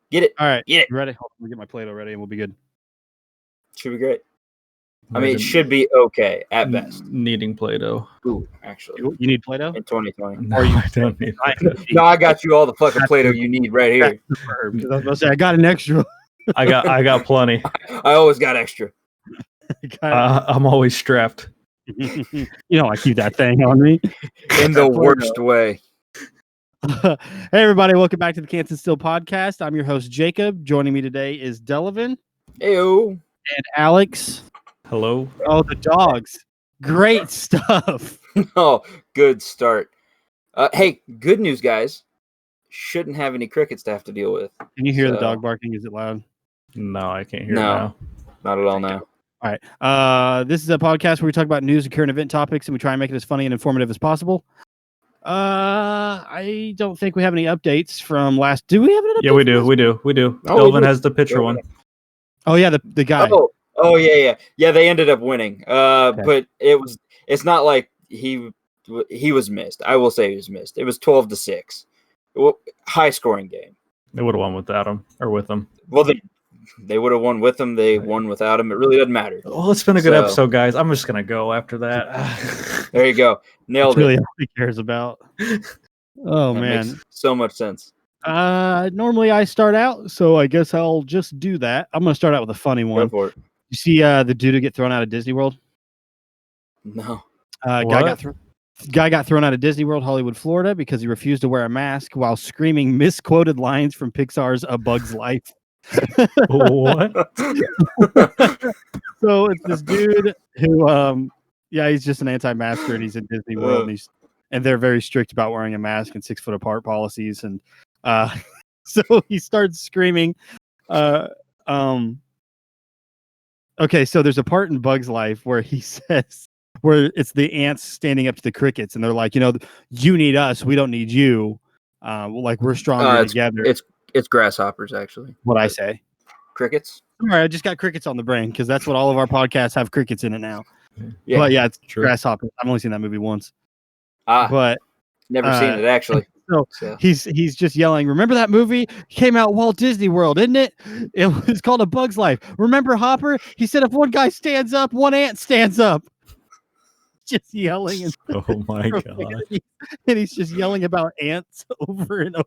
Get it. All right. Get it. You ready? Hold on, let me get my Play-Doh ready and we'll be good. Should be great. I mean, it should be okay at best. Needing Play-Doh. Ooh, actually. You need Play-Doh? In 2020. No, I don't need Play-Doh. No, I got you all the fucking Play-Doh you need right here. Because I was about to say, I got an extra. I got plenty. I always got extra. I'm always strapped. You know, I keep that thing on me. In the worst way. Hey, everybody. Welcome back to the Can't Sit Still podcast. I'm your host, Jacob. Joining me today is Delivan. Ew. And Alex. Hello. Oh, the dogs. Great stuff. Oh, good start. Hey, good news, guys. Shouldn't have any crickets to have to deal with. Can you hear the dog barking? Is it loud? No, I can't hear it now. Not at all now. All right. This is a podcast where we talk about news and current event topics, and we try and make it as funny and informative as possible. I don't think we have any updates from last. Do we have an update? Yeah, we do. Oh, Delvin has the picture one. Oh yeah, the guy. Oh yeah. They ended up winning. Okay. But it's not like he was missed. I will say he was missed. It was 12-6. High scoring game. They would have won without him or with him. Well, they would have won with him. They won without him. It really doesn't matter. Well, it's been a good episode, guys. I'm just gonna go after that. There you go. Nailed That's really all he cares about. Oh that man, makes so much sense. Normally I start out, so I guess I'll just do that. I'm gonna start out with a funny one. Go for it. You see the dude who get thrown out of Disney World? No. Guy got thrown out of Disney World, Hollywood, Florida, because he refused to wear a mask while screaming misquoted lines from Pixar's A Bug's Life. What? So it's this dude who, he's just an anti-masker, and he's in Disney World, and they're very strict about wearing a mask and 6 foot apart policies, and so he starts screaming. Okay, so there's a part in Bug's Life where he says, where it's the ants standing up to the crickets, and they're like, you need us, we don't need you. We're stronger together. It's grasshoppers, actually. What I say? Crickets? All right, I just got crickets on the brain because that's what all of our podcasts have crickets in it now. Yeah, but yeah, it's true. Grasshoppers. I've only seen that movie once. But never seen it actually. So he's just yelling, remember that movie? Came out Walt Disney World, isn't it? It was called A Bug's Life. Remember Hopper? He said if one guy stands up, one ant stands up. Just yelling. Oh my god. And he's just yelling about ants over and over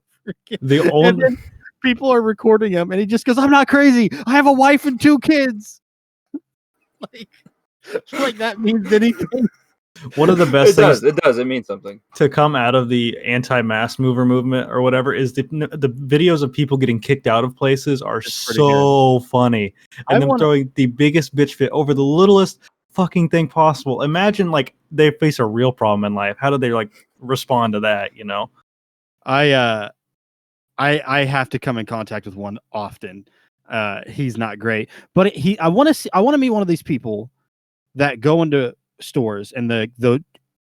again. And then people are recording him, and he just goes, I'm not crazy. I have a wife and 2 kids. like that means anything. One of the best things it does. It means something. To come out of the anti-mask mover movement or whatever is the videos of people getting kicked out of places are so funny. And them throwing the biggest bitch fit over the littlest fucking thing possible. Imagine they face a real problem in life. How do they respond to that, I have to come in contact with one often. He's not great, but I want to meet one of these people that go into stores and the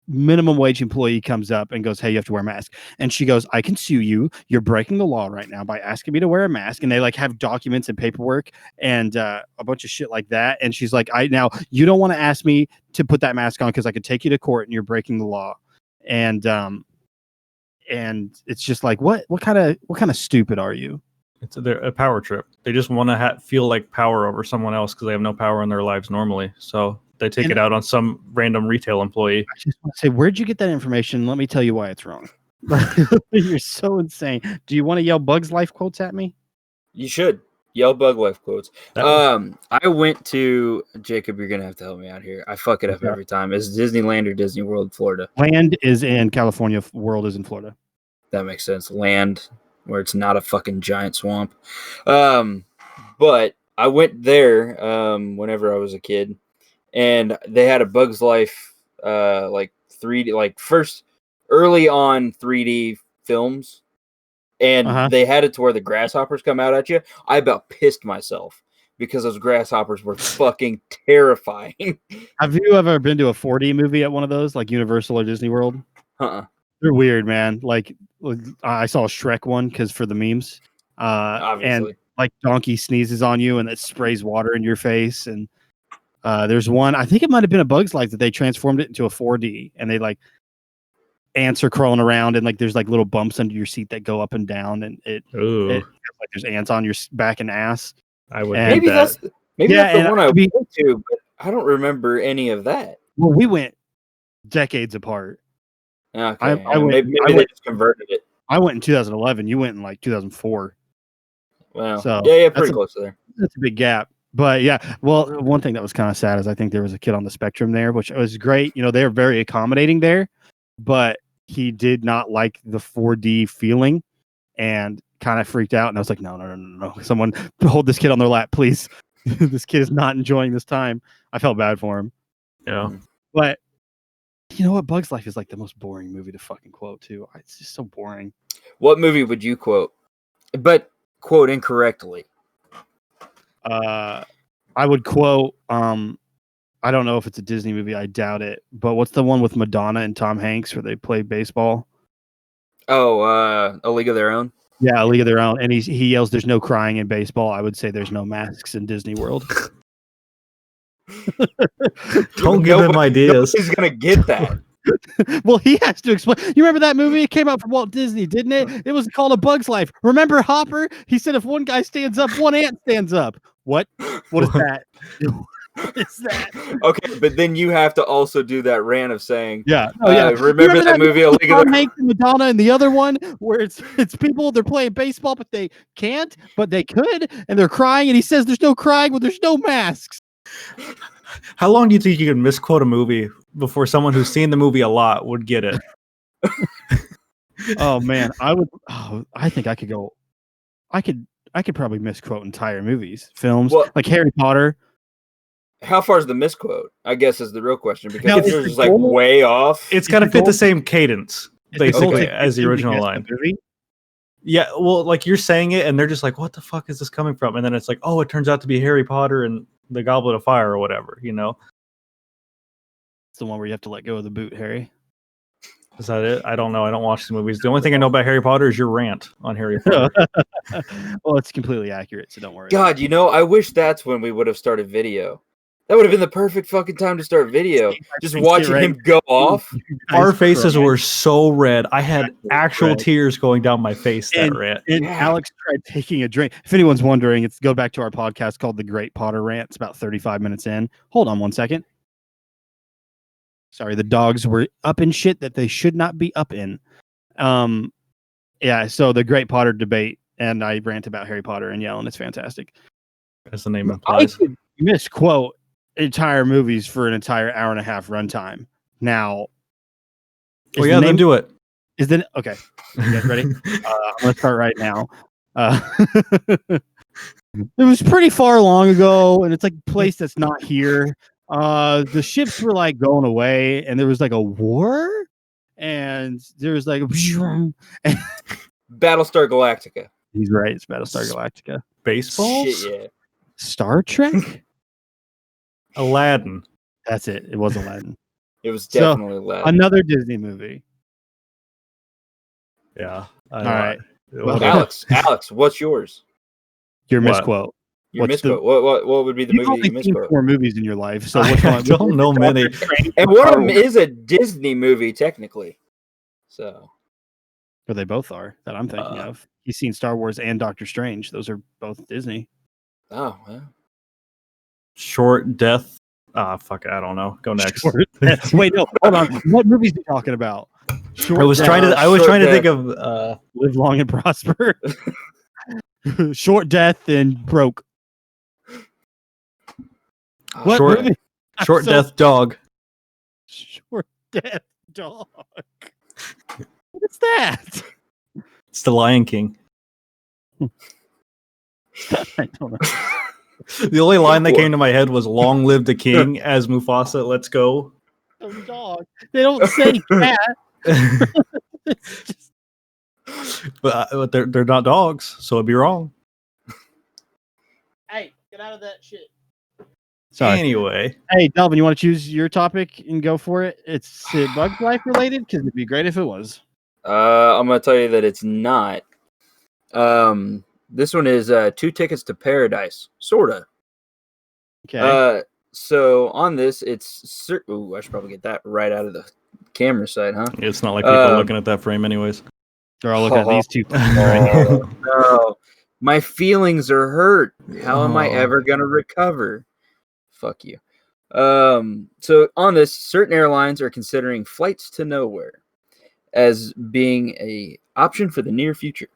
minimum wage employee comes up and goes, hey, you have to wear a mask. And she goes, I can sue you. You're breaking the law right now by asking me to wear a mask. And they have documents and paperwork and a bunch of shit like that. And she's like, now you don't want to ask me to put that mask on because I could take you to court and you're breaking the law. And it's just like, what kind of stupid are you? It's a power trip. They just want to feel like power over someone else because they have no power in their lives normally. So they take it out on some random retail employee. I just want to say, where'd you get that information? Let me tell you why it's wrong. You're so insane. Do you want to yell Bug's Life quotes at me? You should yell Bug Life quotes. I went to Jacob. You're gonna have to help me out here. I fuck it up every time. Is Disneyland or Disney World, Florida? Land is in California. World is in Florida. That makes sense. Land where it's not a fucking giant swamp. But I went there whenever I was a kid. And they had a Bug's Life, 3D, first early on 3D films. And they had it to where the grasshoppers come out at you. I about pissed myself because those grasshoppers were fucking terrifying. Have you ever been to a 4D movie at one of those, like Universal or Disney World? They're weird, man. I saw a Shrek one because for the memes. Obviously. And Donkey sneezes on you and it sprays water in your face. And there's one, I think it might have been a Bug's Life that they transformed it into a 4D and they ants are crawling around, and like there's like little bumps under your seat that go up and down, and it feels like there's ants on your back and ass. I would And- Maybe that. that's the one I went to, but I don't remember any of that. Well, we went decades apart. Okay, I went- maybe they just converted it. I went in 2011. You went in like 2004. Well, So yeah, pretty close there. That's a big gap. But yeah, well, one thing that was kind of sad is I think there was a kid on the spectrum there, which was great. You know, they were very accommodating there, but he did not like the 4D feeling and kind of freaked out. And I was like, no. Someone hold this kid on their lap, please. This kid is not enjoying this time. I felt bad for him. Yeah. But you know what? Bug's Life is like the most boring movie to fucking quote too. It's just so boring. What movie would you quote? But quote incorrectly. I would quote, I don't know if it's a Disney movie. I doubt it. But what's the one with Madonna and Tom Hanks where they play baseball? Oh, A League of Their Own. Yeah, A League of Their Own. And he yells, "There's no crying in baseball." I would say there's no masks in Disney World. Don't give him ideas. He's gonna get that. Well, he has to explain. You remember that movie? It came out from Walt Disney, didn't it? It was called A Bug's Life. Remember Hopper? He said if one guy stands up, one ant stands up. What? What is that? What is that? Okay, but then you have to also do that rant of saying, Yeah. Oh, yeah. Remember that movie, A League of Tom Their Hanks and Madonna, and the other one where it's people, they're playing baseball, but they can't, but they could, and they're crying, and he says there's no crying, but there's no masks. How long do you think you can misquote a movie before someone who's seen the movie a lot would get it? Oh man, I think I could go. I could probably misquote entire movies, films, like Harry Potter. How far is the misquote? I guess is the real question, because Now, if you're just like way off, It's got to fit the same cadence, basically, as the to original guess the line. movie? Yeah, well, like you're saying it, and they're just like, "What the fuck is this coming from?" And then it's like, "Oh, it turns out to be Harry Potter and the Goblet of Fire or whatever." You know, It's the one where you have to let go of the boot, Harry. is that it? I don't know. I don't watch the movies. The only thing I know about Harry Potter is your rant on Harry Potter. Well, it's completely accurate, so don't worry. God, I wish that's when we would have started video. That would have been the perfect fucking time to start video. Just watching him go off. Our faces were so red. I had actual tears going down my face. That rant. And Alex tried taking a drink. If anyone's wondering, go back to our podcast called The Great Potter Rant. It's about 35 minutes in. Hold on one second. Sorry, the dogs were up in shit that they should not be up in. Yeah, so the Great Potter debate, and I rant about Harry Potter and yell, and it's fantastic. As the name implies. I could misquote entire movies for an entire hour and a half runtime. Now, then do it. Okay? You guys ready? I'm gonna start right now. It was pretty far long ago, and it's like a place that's not here. The ships were like going away, and there was like a war, and there was like Battlestar Galactica. He's right. It's Battlestar Galactica. Baseballs? Shit, yeah. Star Trek? Aladdin. That's it. It was Aladdin. It was definitely Aladdin. Another Disney movie. Yeah. All right. Well, Alex, what's yours? Your misquote. Your misquote. What would be the movie that you misquote? 4 movies in your life, so which I one? don't know many. And one of them is a Disney movie, technically. So. Well, they both are that I'm thinking of. He's seen Star Wars and Doctor Strange. Those are both Disney. Oh, well. Short Death. Fuck, I don't know. Go next. Wait, no, hold on. What movies are you talking about? I was trying to think of Live Long and Prosper. Short Death and Broke. What movie? Short Death Dog. Short Death Dog. What's that? It's the Lion King. I don't know. The only line that came to my head was "Long live the king" as Mufasa. Let's go. Dog. They don't say cat. But they're not dogs, so it'd be wrong. Hey, get out of that shit. Sorry. Anyway, hey Delvin, you want to choose your topic and go for it? It's Bug's Life related because it'd be great if it was. I'm gonna tell you that it's not. This one is 2 Tickets to Paradise, sorta. Okay. So on this, it's I should probably get that right out of the camera side, huh? It's not like people are looking at that frame anyways. They're all looking at these two. No. My feelings are hurt. How am I ever going to recover? Fuck you. So on this, certain airlines are considering flights to nowhere as being a option for the near future.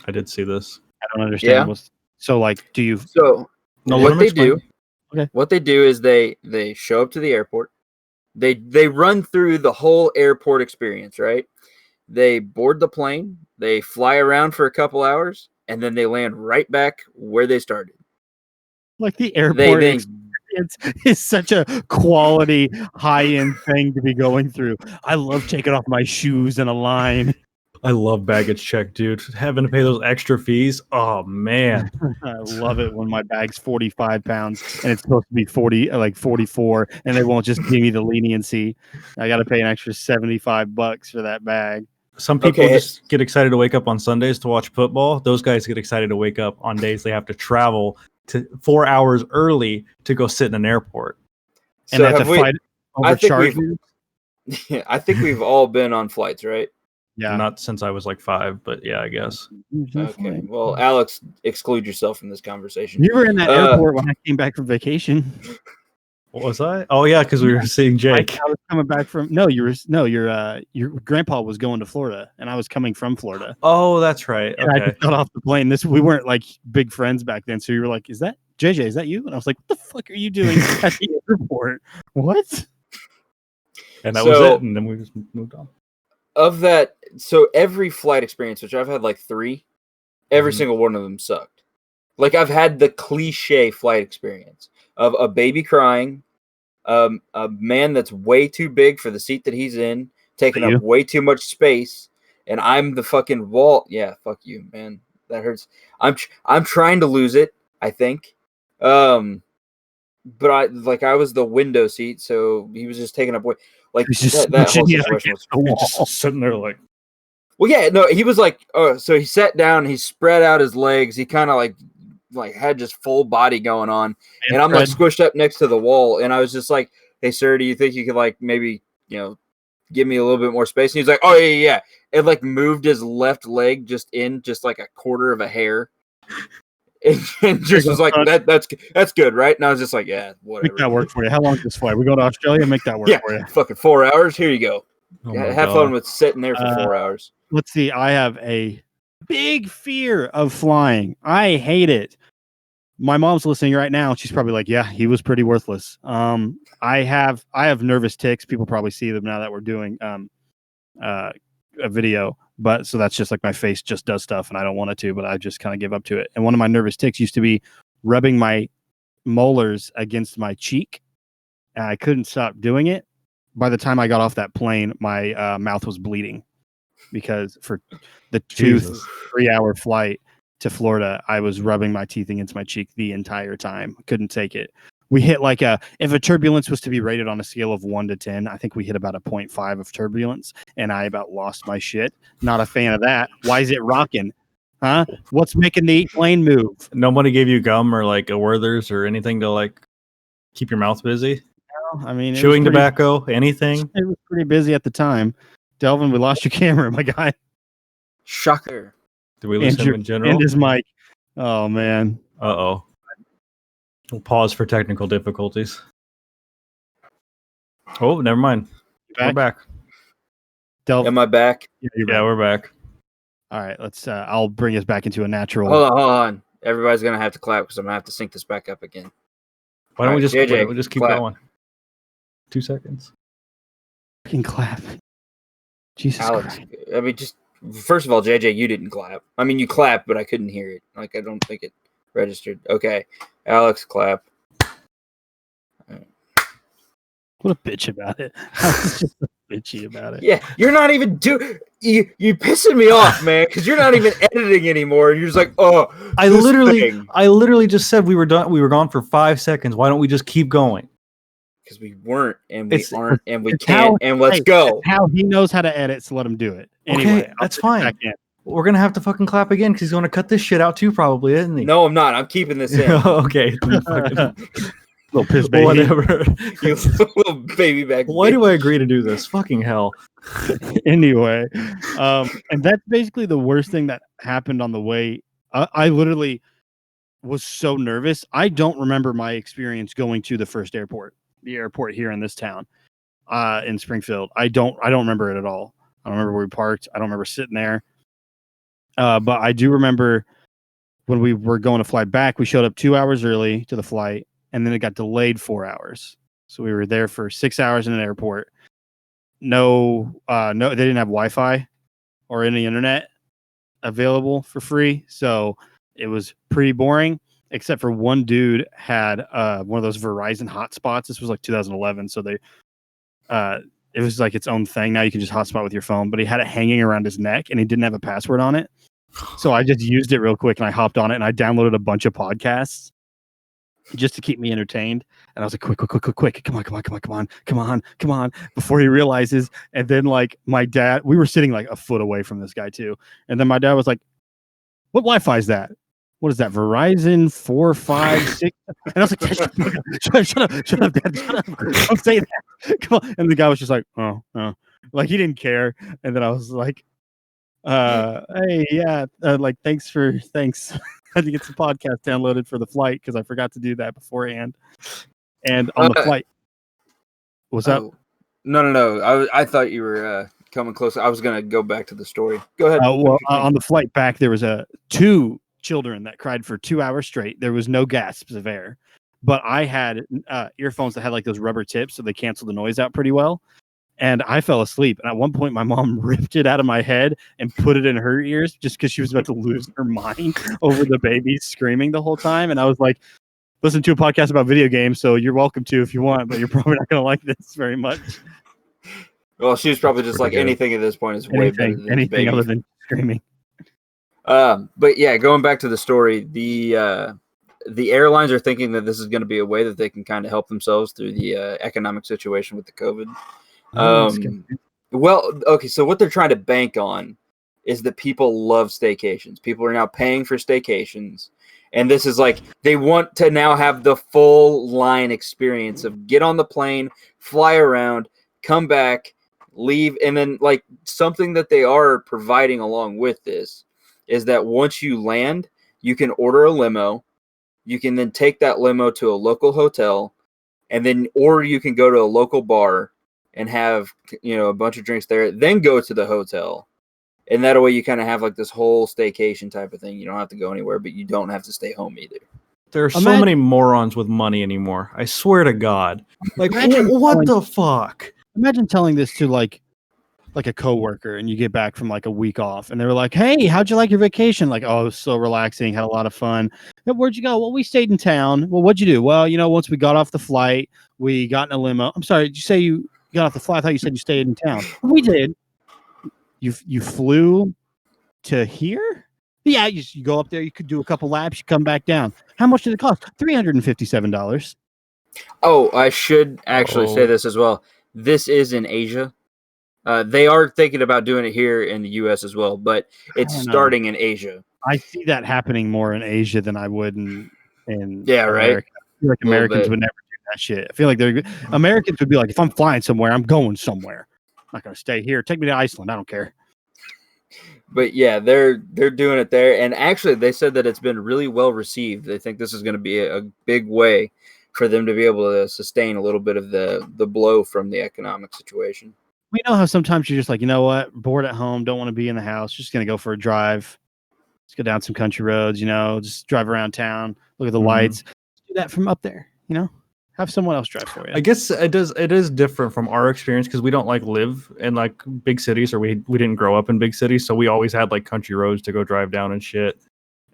I did see this. I don't understand. Yeah. So like, do you? So No, what they do? Okay. What they do is they show up to the airport. They run through the whole airport experience, right? They board the plane. They fly around for a couple hours, and then they land right back where they started. Like the airport experience is such a quality, high-end thing to be going through. I love taking off my shoes in a line. I love baggage check, dude. Having to pay those extra fees. Oh man. I love it when my bag's 45 pounds and it's supposed to be 44, and they won't just give me the leniency. I got to pay an extra $75 for that bag. Some people just get excited to wake up on Sundays to watch football. Those guys get excited to wake up on days they have to travel to 4 hours early to go sit in an airport. And that's a fight over charges. I think we've all been on flights, right? Yeah. Not since I was like 5, but yeah, I guess. Okay. Well, Alex, exclude yourself from this conversation. You were in that airport when I came back from vacation. What was I? Oh yeah, because we were seeing Jake. I was coming back from your grandpa was going to Florida, and I was coming from Florida. Oh, that's right. Okay. And I just got off the plane. We weren't like big friends back then, so you were like, "Is that JJ? Is that you?" And I was like, "What the fuck are you doing at the airport? What?" And that was it. And then we just moved on. Of that, so every flight experience, which I've had like 3, every single one of them sucked. Like I've had the cliche flight experience of a baby crying, a man that's way too big for the seat that he's in, taking up way too much space, and I'm the fucking wall. Yeah, fuck you, man. That hurts. I'm trying to lose it, I think. But I was the window seat, so he was just taking up way. Like that whole situation was just sitting there like. Well, yeah, no, he was like, so he sat down, he spread out his legs, he kind of like had just full body going on, and I'm like squished up next to the wall, and I was just like, "Hey, sir, do you think you could like maybe give me a little bit more space?" And he's like, "Oh yeah." It like moved his left leg just like a quarter of a hair, and just was like, "That's good, right?" And I was just like, "Yeah, whatever." Make that work for you. How long is this flight? We go to Australia. Make that work for you. Fucking 4 hours. Here you go. Have fun with sitting there for 4 hours. Let's see. I have a big fear of flying. I hate it. My mom's listening right now. She's probably like, "Yeah, he was pretty worthless." I have nervous tics. People probably see them now that we're doing a video, but so that's just like my face just does stuff, and I don't want it to, but I just kind of give up to it. And one of my nervous tics used to be rubbing my molars against my cheek, and I couldn't stop doing it. By the time I got off that plane, my mouth was bleeding because for the 3-hour flight to Florida, I was rubbing my teeth against my cheek the entire time. Couldn't take it. We hit if a turbulence was to be rated on a scale of 1 to 10, I think we hit about a 0.5 of turbulence, and I about lost my shit. Not a fan of that. Why is it rocking? Huh? What's making the plane move? Nobody gave you gum or like a Werther's or anything to like keep your mouth busy? I mean, chewing tobacco, anything? It was pretty busy at the time. Delvin, we lost your camera, my guy. Shocker. Did we lose him in general? And his mic. Oh, man. Uh-oh. We'll pause for technical difficulties. Oh, never mind. We're back. Delvin. Am I back? Yeah, we're back. All right, let's. I'll bring us back into a natural. Hold on. Everybody's going to have to clap because I'm going to have to sync this back up again. Why don't we just keep going? 2 seconds. Fucking clap. Jesus Alex, Christ. I mean, just first of all, JJ, you didn't clap. I mean, you clapped, but I couldn't hear it. Like, I don't think it registered. Okay. Alex, clap. What a bitch about it. I was just bitchy about it. Yeah, you're not even you pissing me off, man, because you're not even editing anymore. And you're just like, oh, I literally just said we were done. We were gone for 5 seconds. Why don't we just keep going? Because we weren't, and we aren't, and we can't, and let's go. How he knows how to edit, so let him do it. Anyway, okay, that's fine. We're gonna have to fucking clap again because he's gonna cut this shit out too, probably, isn't he? No, I'm not. I'm keeping this in. Okay. Little piss baby. Whatever. You little baby back. Why do I agree to do this? Fucking hell. Anyway, and that's basically the worst thing that happened on the way. I literally was so nervous. I don't remember my experience going to the airport here in this town, in Springfield. I don't remember it at all. I don't remember where we parked. I don't remember sitting there. But I do remember when we were going to fly back, we showed up 2 hours early to the flight, and then it got delayed 4 hours. So we were there for 6 hours in an airport. No, they didn't have Wi-Fi or any internet available for free. So it was pretty boring, except for one dude had one of those Verizon hotspots. This was like 2011. So it was like its own thing. Now you can just hotspot with your phone, but he had it hanging around his neck and he didn't have a password on it. So I just used it real quick and I hopped on it and I downloaded a bunch of podcasts just to keep me entertained. And I was like, quick. Come on. Before he realizes. And then like my dad, we were sitting like a foot away from this guy too. And then my dad was like, what Wi-Fi is that? What is that? Verizon 456? And I was like, shut up, Dad. Shut up. Don't say that. Come on. And the guy was just like, oh. Like he didn't care. And then I was like, hey, yeah, like thanks. I had to get some podcast downloaded for the flight because I forgot to do that beforehand. And on the flight, what's up? No. I thought you were coming close. I was gonna go back to the story. Go ahead. On the flight back, there was two children that cried for 2 hours straight. There was no gasps of air, but I had earphones that had like those rubber tips, so they canceled the noise out pretty well. And I fell asleep. And at one point, my mom ripped it out of my head and put it in her ears just because she was about to lose her mind over the baby screaming the whole time. And I was like, listen to a podcast about video games, so you're welcome to if you want, but you're probably not going to like this very much. Well, she was probably just like, anything at this point is way better than anything other than screaming. But yeah, going back to the story, the airlines are thinking that this is going to be a way that they can kind of help themselves through the economic situation with the COVID. Well, okay, so what they're trying to bank on is that people love staycations. People are now paying for staycations. And this is like, they want to now have the full line experience of get on the plane, fly around, come back, leave. And then like something that they are providing along with this is that once you land, you can order a limo. You can then take that limo to a local hotel, and then, or you can go to a local bar and have, a bunch of drinks there, then go to the hotel. And that way you kind of have like this whole staycation type of thing. You don't have to go anywhere, but you don't have to stay home either. There are so many morons with money anymore. I swear to God. Like, what the fuck? Imagine telling this to like a coworker and you get back from like a week off and they were like, hey, how'd you like your vacation? Like, oh, it was so relaxing. Had a lot of fun. Where'd you go? Well, we stayed in town. Well, what'd you do? Well, once we got off the flight, we got in a limo. I'm sorry. Did you say you got off the flight? I thought you said you stayed in town. We did. You flew to here? Yeah, you go up there. You could do a couple laps. You come back down. How much did it cost? $357. Oh, I should actually say this as well. This is in Asia. They are thinking about doing it here in the U.S. as well, but it's starting in Asia. I see that happening more in Asia than I would in yeah, America. right. I feel like Americans would never do that shit. I feel like Americans would be like, if I'm flying somewhere, I'm going somewhere. I'm not going to stay here. Take me to Iceland. I don't care. But yeah, they're doing it there, and actually, they said that it's been really well received. They think this is going to be a big way for them to be able to sustain a little bit of the blow from the economic situation. We know how sometimes you're just like, you know what, bored at home, don't want to be in the house, just going to go for a drive. Let's go down some country roads, just drive around town, look at the lights. Do that from up there, have someone else drive for you. I guess it is different from our experience because we don't like live in like big cities, or we didn't grow up in big cities, so we always had like country roads to go drive down and shit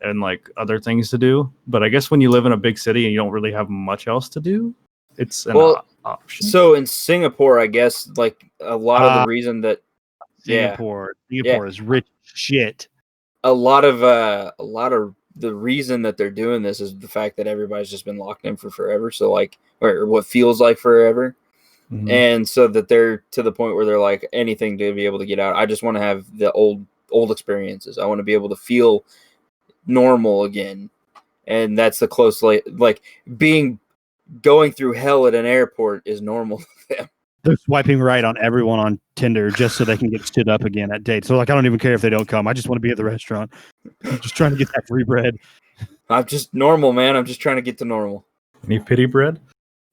and like other things to do. But I guess when you live in a big city and you don't really have much else to do, it's an option. So in Singapore, I guess like a lot of the reason that Singapore is rich shit. A lot of the reason that they're doing this is the fact that everybody's just been locked in for forever. So like, or what feels like forever. Mm-hmm. And so that they're to the point where they're like, anything to be able to get out. I just want to have the old experiences. I want to be able to feel normal again. And that's the close, like being going through hell at an airport is normal to them. They're swiping right on everyone on Tinder just so they can get stood up again at dates. So like, I don't even care if they don't come. I just want to be at the restaurant. I'm just trying to get that free bread. I'm just normal, man. I'm just trying to get to normal. Any pity bread?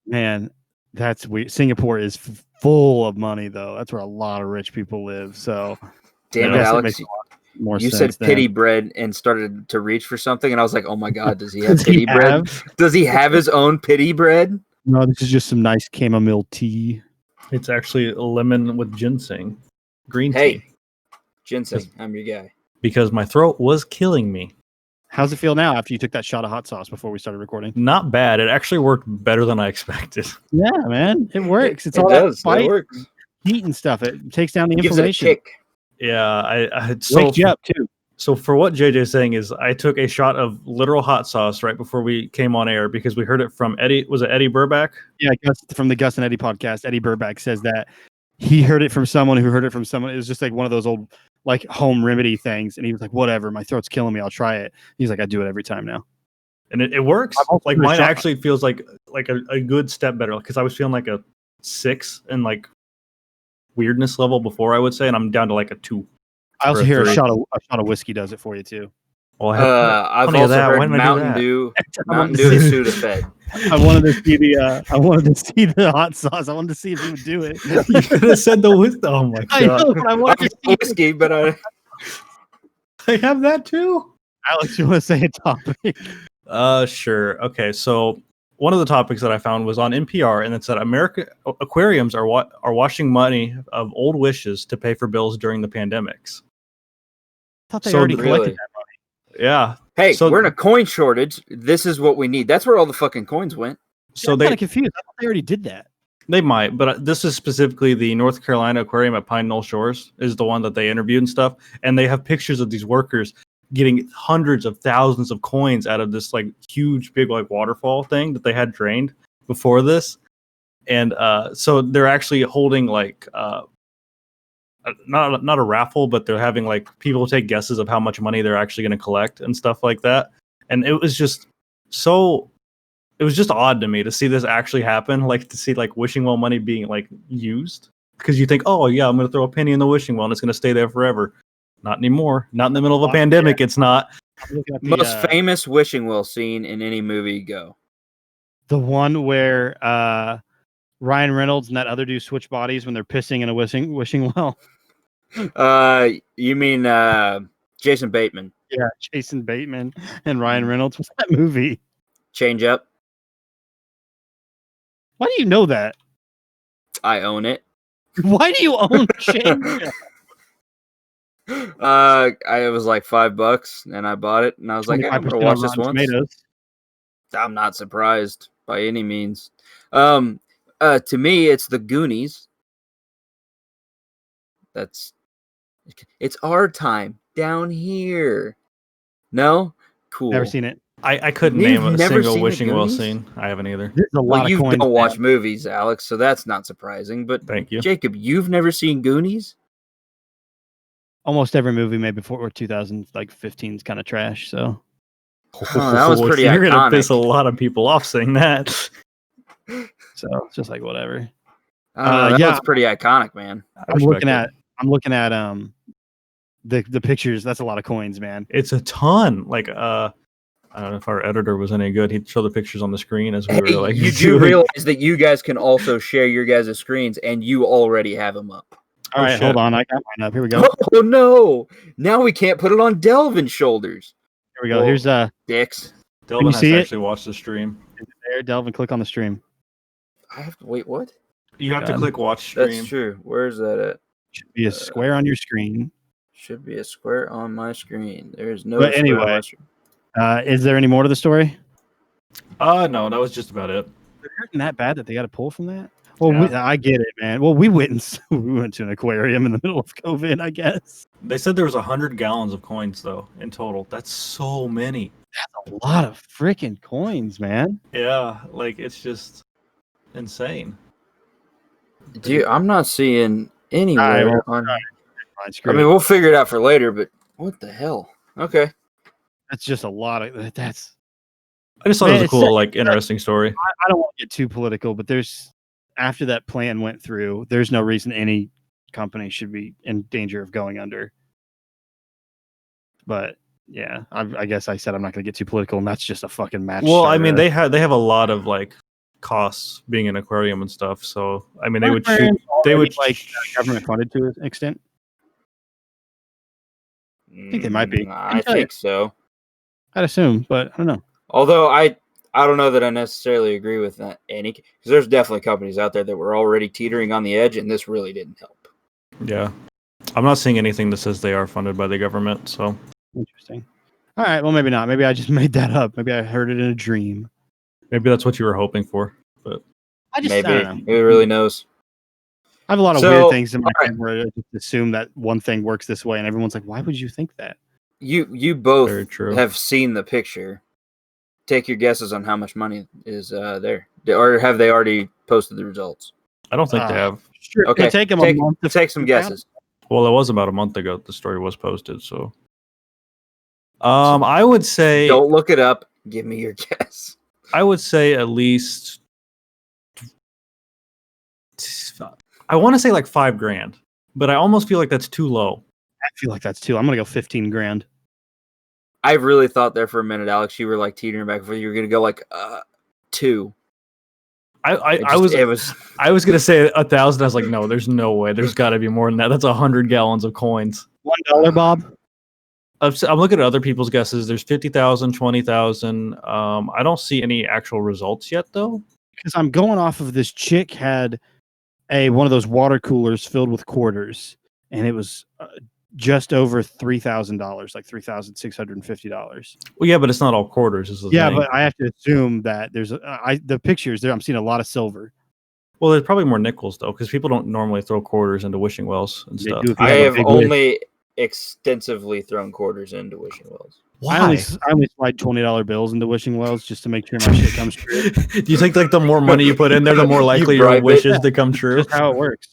Man, that's weird. Singapore is full of money, though. That's where a lot of rich people live. So, damn it, Alex. More you sense said pity bread and started to reach for something, and I was like, oh my God, does he have Does pity he bread? have? Does he have his own pity bread? No, this is just some nice chamomile tea. It's actually lemon with ginseng. Green tea. Hey, ginseng, I'm your guy. Because my throat was killing me. How's it feel now after you took that shot of hot sauce before we started recording? Not bad. It actually worked better than I expected. Yeah, man. It works. It's it all does. that It works. heat and stuff. It takes down the It gives inflammation. it a kick. Yeah, Wakes you up, too. So for what JJ's saying is I took a shot of literal hot sauce right before we came on air because we heard it from Eddie. Was it Eddie Burback? Yeah, from the Gus and Eddie podcast. Eddie Burback says that he heard it from someone who heard it from someone. It was just like one of those old like home remedy things. And he was like, whatever, my throat's killing me. I'll try it. He's like, I do it every time now. And it works. Like mine actually feels like a good step better because I was feeling like a 6 and like weirdness level before, I would say, and I'm down to like a 2. I also hear a shot of whiskey does it for you too. Well, I've also heard Mountain Dew. Mountain Dew is Sudafed. I wanted to see the hot sauce. I wanted to see if he would do it. You could have said the whiskey. Oh my God! I know, but I wanted to see whiskey, but I have that too. Alex, you want to say a topic? Sure. Okay, so one of the topics that I found was on NPR, and it said aquariums are washing money of old wishes to pay for bills during the pandemics. I thought they already collected that money. Yeah. Hey, we're in a coin shortage. This is what we need. That's where all the fucking coins went. So I'm kind of confused. I thought they already did that. They might, but this is specifically the North Carolina Aquarium at Pine Knoll Shores is the one that they interviewed and stuff. And they have pictures of these workers getting hundreds of thousands of coins out of this like huge, big like waterfall thing that they had drained before this. And so they're actually holding like not a raffle, but they're having like people take guesses of how much money they're actually going to collect and stuff like that. And it was just odd to me to see this actually happen, like to see like wishing well money being like used, because you think, oh yeah, I'm going to throw a penny in the wishing well and it's going to stay there forever. Not anymore. Not in the middle of a pandemic. Yeah. It's not. Most famous wishing well scene in any movie. Go. The one where Ryan Reynolds and that other dude switch bodies when they're pissing in a wishing well. You mean Jason Bateman? Yeah, Jason Bateman and Ryan Reynolds. What's that movie? Change Up. Why do you know that? I own it. Why do you own Change Up? It was like $5 and I bought it and I was like, I'm gonna watch this once. Tomatoes. I'm not surprised by any means. To me, it's the Goonies. It's our time down here. No? Cool. Never seen it. I couldn't name a single wishing well scene. I haven't either. Well, you don't watch movies, Alex, so that's not surprising. But thank you, Jacob. You've never seen Goonies? Almost every movie made before 2015 is kind of trash. So that was pretty. You're gonna piss a lot of people off saying that. So it's just like whatever. That was pretty iconic, man. I'm looking at the pictures. That's a lot of coins, man. It's a ton. Like I don't know if our editor was any good. He'd show the pictures on the screen as we were like. You do realize that you guys can also share your guys' screens, and you already have them up. All right, hold on. I got mine up. Here we go. Oh no! Now we can't put it on Delivan's shoulders. Here we go. Here's dicks. Delvin has to actually watch the stream. There, Delvin, click on the stream. I have to wait. What? You have to click watch stream. That's true. Where's that at? Should be a square on your screen. Should be a square on my screen. There's no. But anyway, is there any more to the story? No, that was just about it. They're hurting that bad that they got to pull from that. Well, yeah. I get it, man. Well, we went to an aquarium in the middle of COVID, I guess. They said there was 100 gallons of coins, though, in total. That's so many. That's a lot of freaking coins, man. Yeah, like, it's just insane. Dude, I'm not seeing anywhere on... I mean, we'll figure it out for later, but what the hell? Okay. That's just a lot of... I just thought it was a cool, like, interesting story. I don't want to get too political, but after that plan went through, there's no reason any company should be in danger of going under. But yeah, I guess I said I'm not going to get too political, and that's just a fucking match. Well, starter. I mean, they have a lot of like costs being an aquarium and stuff. So I mean, they would like government funded to an extent. I think they might be. I think so. I'd assume, but I don't know. Although I don't know that I necessarily agree with that because there's definitely companies out there that were already teetering on the edge, and this really didn't help. Yeah, I'm not seeing anything that says they are funded by the government. So interesting. All right, well, maybe not. Maybe I just made that up. Maybe I heard it in a dream. Maybe that's what you were hoping for, but I don't know. Who really knows? I have a lot of weird things in my head where I just assume that one thing works this way, and everyone's like, "Why would you think that?" You both have seen the picture. Take your guesses on how much money is there, or have they already posted the results? I don't think they have. Sure. Okay, take them a month to take some guesses. Well, it was about a month ago the story was posted, so I would say don't look it up. Give me your guess. I would say at least I want to say like $5,000, but I almost feel like that's too low. I feel like that's too. I'm gonna go $15,000. I really thought there for a minute, Alex. You were like teetering back before you were gonna go like 2. I was gonna say 1,000. I was like, no, there's no way. There's got to be more than that. That's 100 gallons of coins. $1, Bob. I'm looking at other people's guesses. There's 50,000, 20,000. I don't see any actual results yet, though. Because I'm going off of this chick had one of those water coolers filled with quarters, and it was just over $3,000, like $3,650. Well, yeah, but it's not all quarters. Is the thing. But I have to assume that there's the pictures there. I'm seeing a lot of silver. Well, there's probably more nickels though, because people don't normally throw quarters into wishing wells and stuff. I have only extensively thrown quarters into wishing wells. Why? I only slide $20 bills into wishing wells just to make sure my shit comes true. Do you think like the more money you put in there, the more likely your wishes to come true? That's how it works.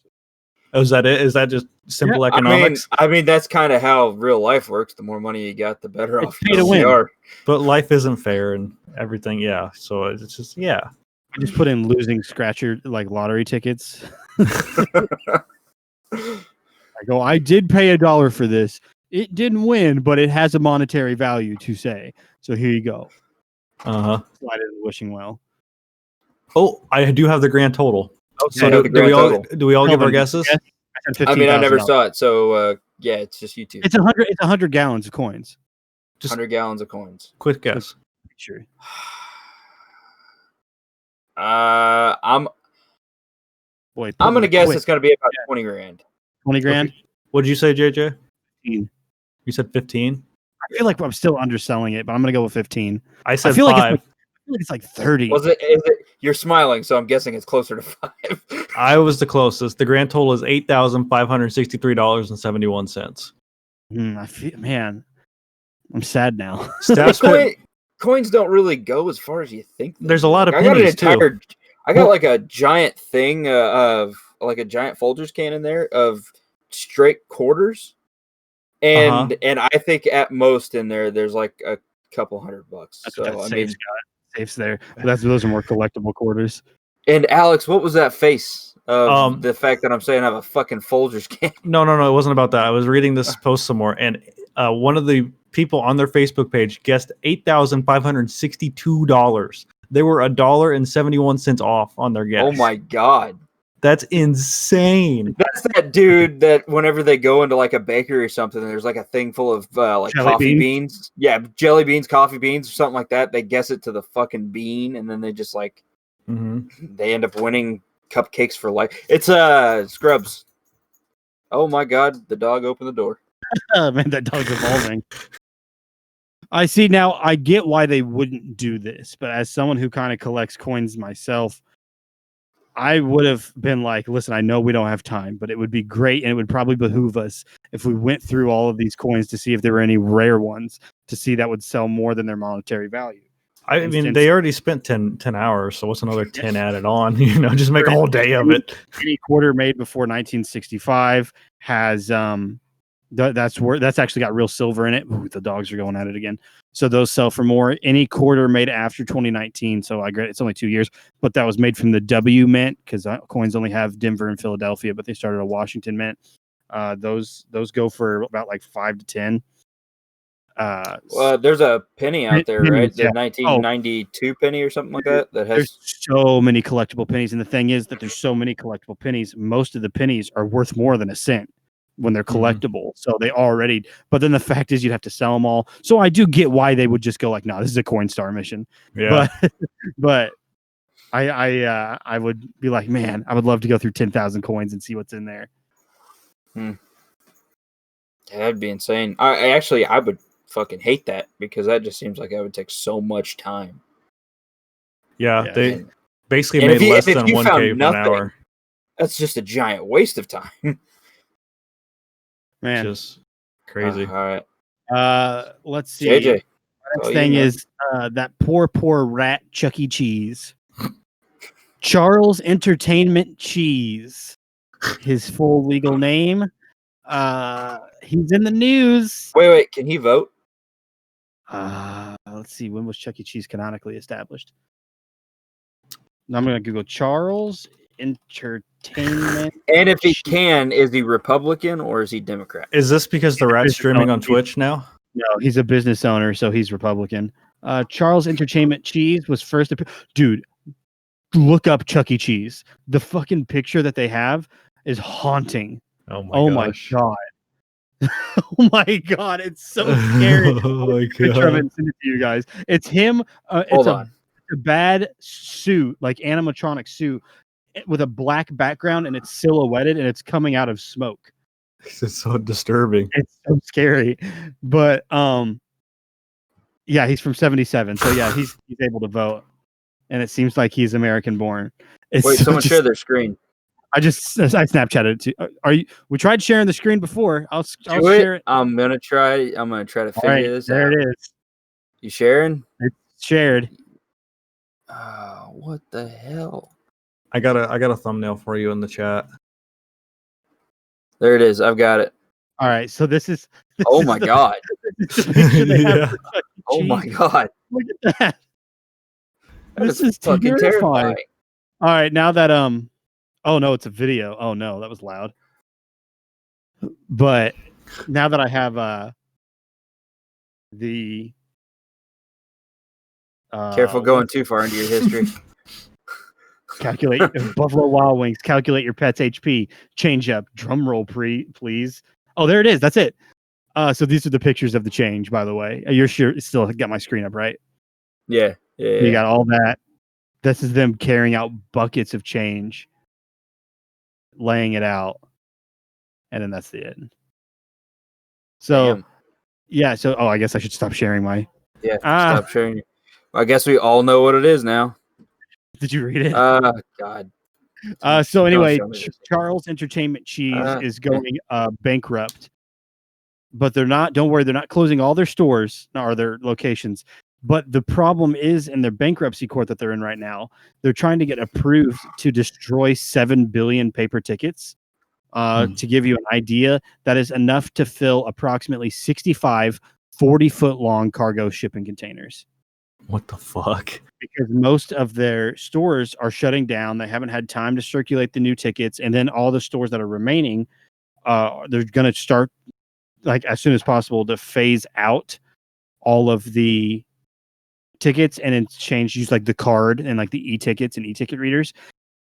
Oh, is that it? Is that just simple economics? I mean, that's kind of how real life works. The more money you got, the better off you are. But life isn't fair and everything. Yeah. So it's just, yeah. I just put in losing scratcher, like lottery tickets. I did pay $1 for this. It didn't win, but it has a monetary value to say. So here you go. Uh-huh. Slide it in the wishing well. Oh, I do have the grand total. Okay. So do we all give our guesses? I mean, I never saw it, so yeah, it's just you two. It's 100 gallons of coins. Just 100 gallons of coins. Quick guess. Sure. I'm gonna guess it's gonna be about $20,000. $20,000. What did you say, JJ? 15. You said 15. I feel like I'm still underselling it, but I'm gonna go with 15. I said 5. I feel like it's like 30. Is it? You're smiling, so I'm guessing it's closer to 5. I was the closest. The grand total is $8,563.71. I feel, man, I'm sad now. Coins don't really go as far as you think. There's a lot of pennies too. I got like a giant thing of like a giant Folgers can in there of straight quarters, and I think at most in there's like a couple $100. That's so safe's there. But those are more collectible quarters. And Alex, what was that face of the fact that I'm saying I have a fucking Folgers can? No, it wasn't about that. I was reading this post some more, and one of the people on their Facebook page guessed $8,562. They were $1.71 off on their guess. Oh my god. That's insane. That's that dude that whenever they go into like a bakery or something, there's like a thing full of like jelly coffee beans. Yeah, jelly beans, coffee beans, or something like that. They guess it to the fucking bean, and then they just like they end up winning cupcakes for life. It's Scrubs. Oh my god, the dog opened the door. Oh man, that dog's evolving. I see now. I get why they wouldn't do this, but as someone who kind of collects coins myself, I would have been like, listen, I know we don't have time, but it would be great, and it would probably behoove us if we went through all of these coins to see if there were any rare ones to see that would sell more than their monetary value. I mean, they already spent 10 hours, so what's another 10 added on? Just make a whole day of it. Any quarter made before 1965 has That's actually got real silver in it. Ooh, the dogs are going at it again. So those sell for more. Any quarter made after 2019. So I agree, it's only 2 years, but that was made from the W mint because coins only have Denver and Philadelphia, but they started a Washington mint. Those go for about like 5 to 10. Well, there's a penny out there, right? The Yeah. 1992 penny or something like that. That has There's so many collectible pennies, and the thing is that there's so many collectible pennies. Most of the pennies are worth more than a cent when they're collectible. So they already. But then the fact is, you'd have to sell them all. So I do get why they would just go like, "No, this is a Coinstar mission." Yeah. But I would be like, man, I would love to go through 10,000 coins and see what's in there. Yeah, that'd be insane. I would fucking hate that because that just seems like that would take so much time. Yeah, they basically made less than 1K an hour. That's just a giant waste of time. Man, just crazy. All right. Let's see. JJ, Next thing is that poor rat Chuck E. Cheese. Charles Entertainment Cheese. His full legal name. He's in the news. Wait, can he vote? Let's see. When was Chuck E. Cheese canonically established? Now I'm going to Google Charles Entertainment. And if he can, is he Republican or is he Democrat? Is this because the rat's streaming on Twitch now? No, he's a business owner, so he's Republican. Charles Entertainment Cheese was first. Dude, look up Chuck E. Cheese. The fucking picture that they have is haunting. Oh my god. Oh my god, it's so scary. Oh my god. Picture of it and send it to you guys. It's him. Hold on. A bad suit, like animatronic suit, with a black background, and it's silhouetted, and it's coming out of smoke. It's so disturbing. It's so scary. But yeah, he's from 1977, so yeah, he's able to vote, and it seems like he's American born. Wait, someone share their screen. I Snapchatted it to. We tried sharing the screen before. I'll share it. I'm gonna try to figure this out. There it is. You sharing? It's shared. What the hell? I got a thumbnail for you in the chat. There it is. I've got it. All right, so this is. Oh my god! Yeah. Oh my god! Look at that. This is fucking terrifying. All right, now that oh no, it's a video. Oh no, that was loud. But now that I have the careful going too far into your history. Calculate Buffalo Wild Wings. Calculate your pet's HP. Change up. Drum roll, please. Oh, there it is. That's it. So these are the pictures of the change, by the way. You're sure still got my screen up, right? Yeah. You got all that. This is them carrying out buckets of change, laying it out, and then that's the end. So, yeah. So, I guess I should stop sharing my. Yeah. Stop sharing. I guess we all know what it is now. Did you read it? God. So anyway, Charles Entertainment Cheese is going bankrupt, but they're not. Don't worry, they're not closing all their stores or their locations. But the problem is in their bankruptcy court that they're in right now, they're trying to get approved to destroy 7 billion paper tickets. To give you an idea, that is enough to fill approximately 65 40-foot long cargo shipping containers. What the fuck? Because most of their stores are shutting down. They haven't had time to circulate the new tickets. And then all the stores that are remaining, they're going to start like as soon as possible to phase out all of the tickets and then use like the card and like the e-tickets and e-ticket readers.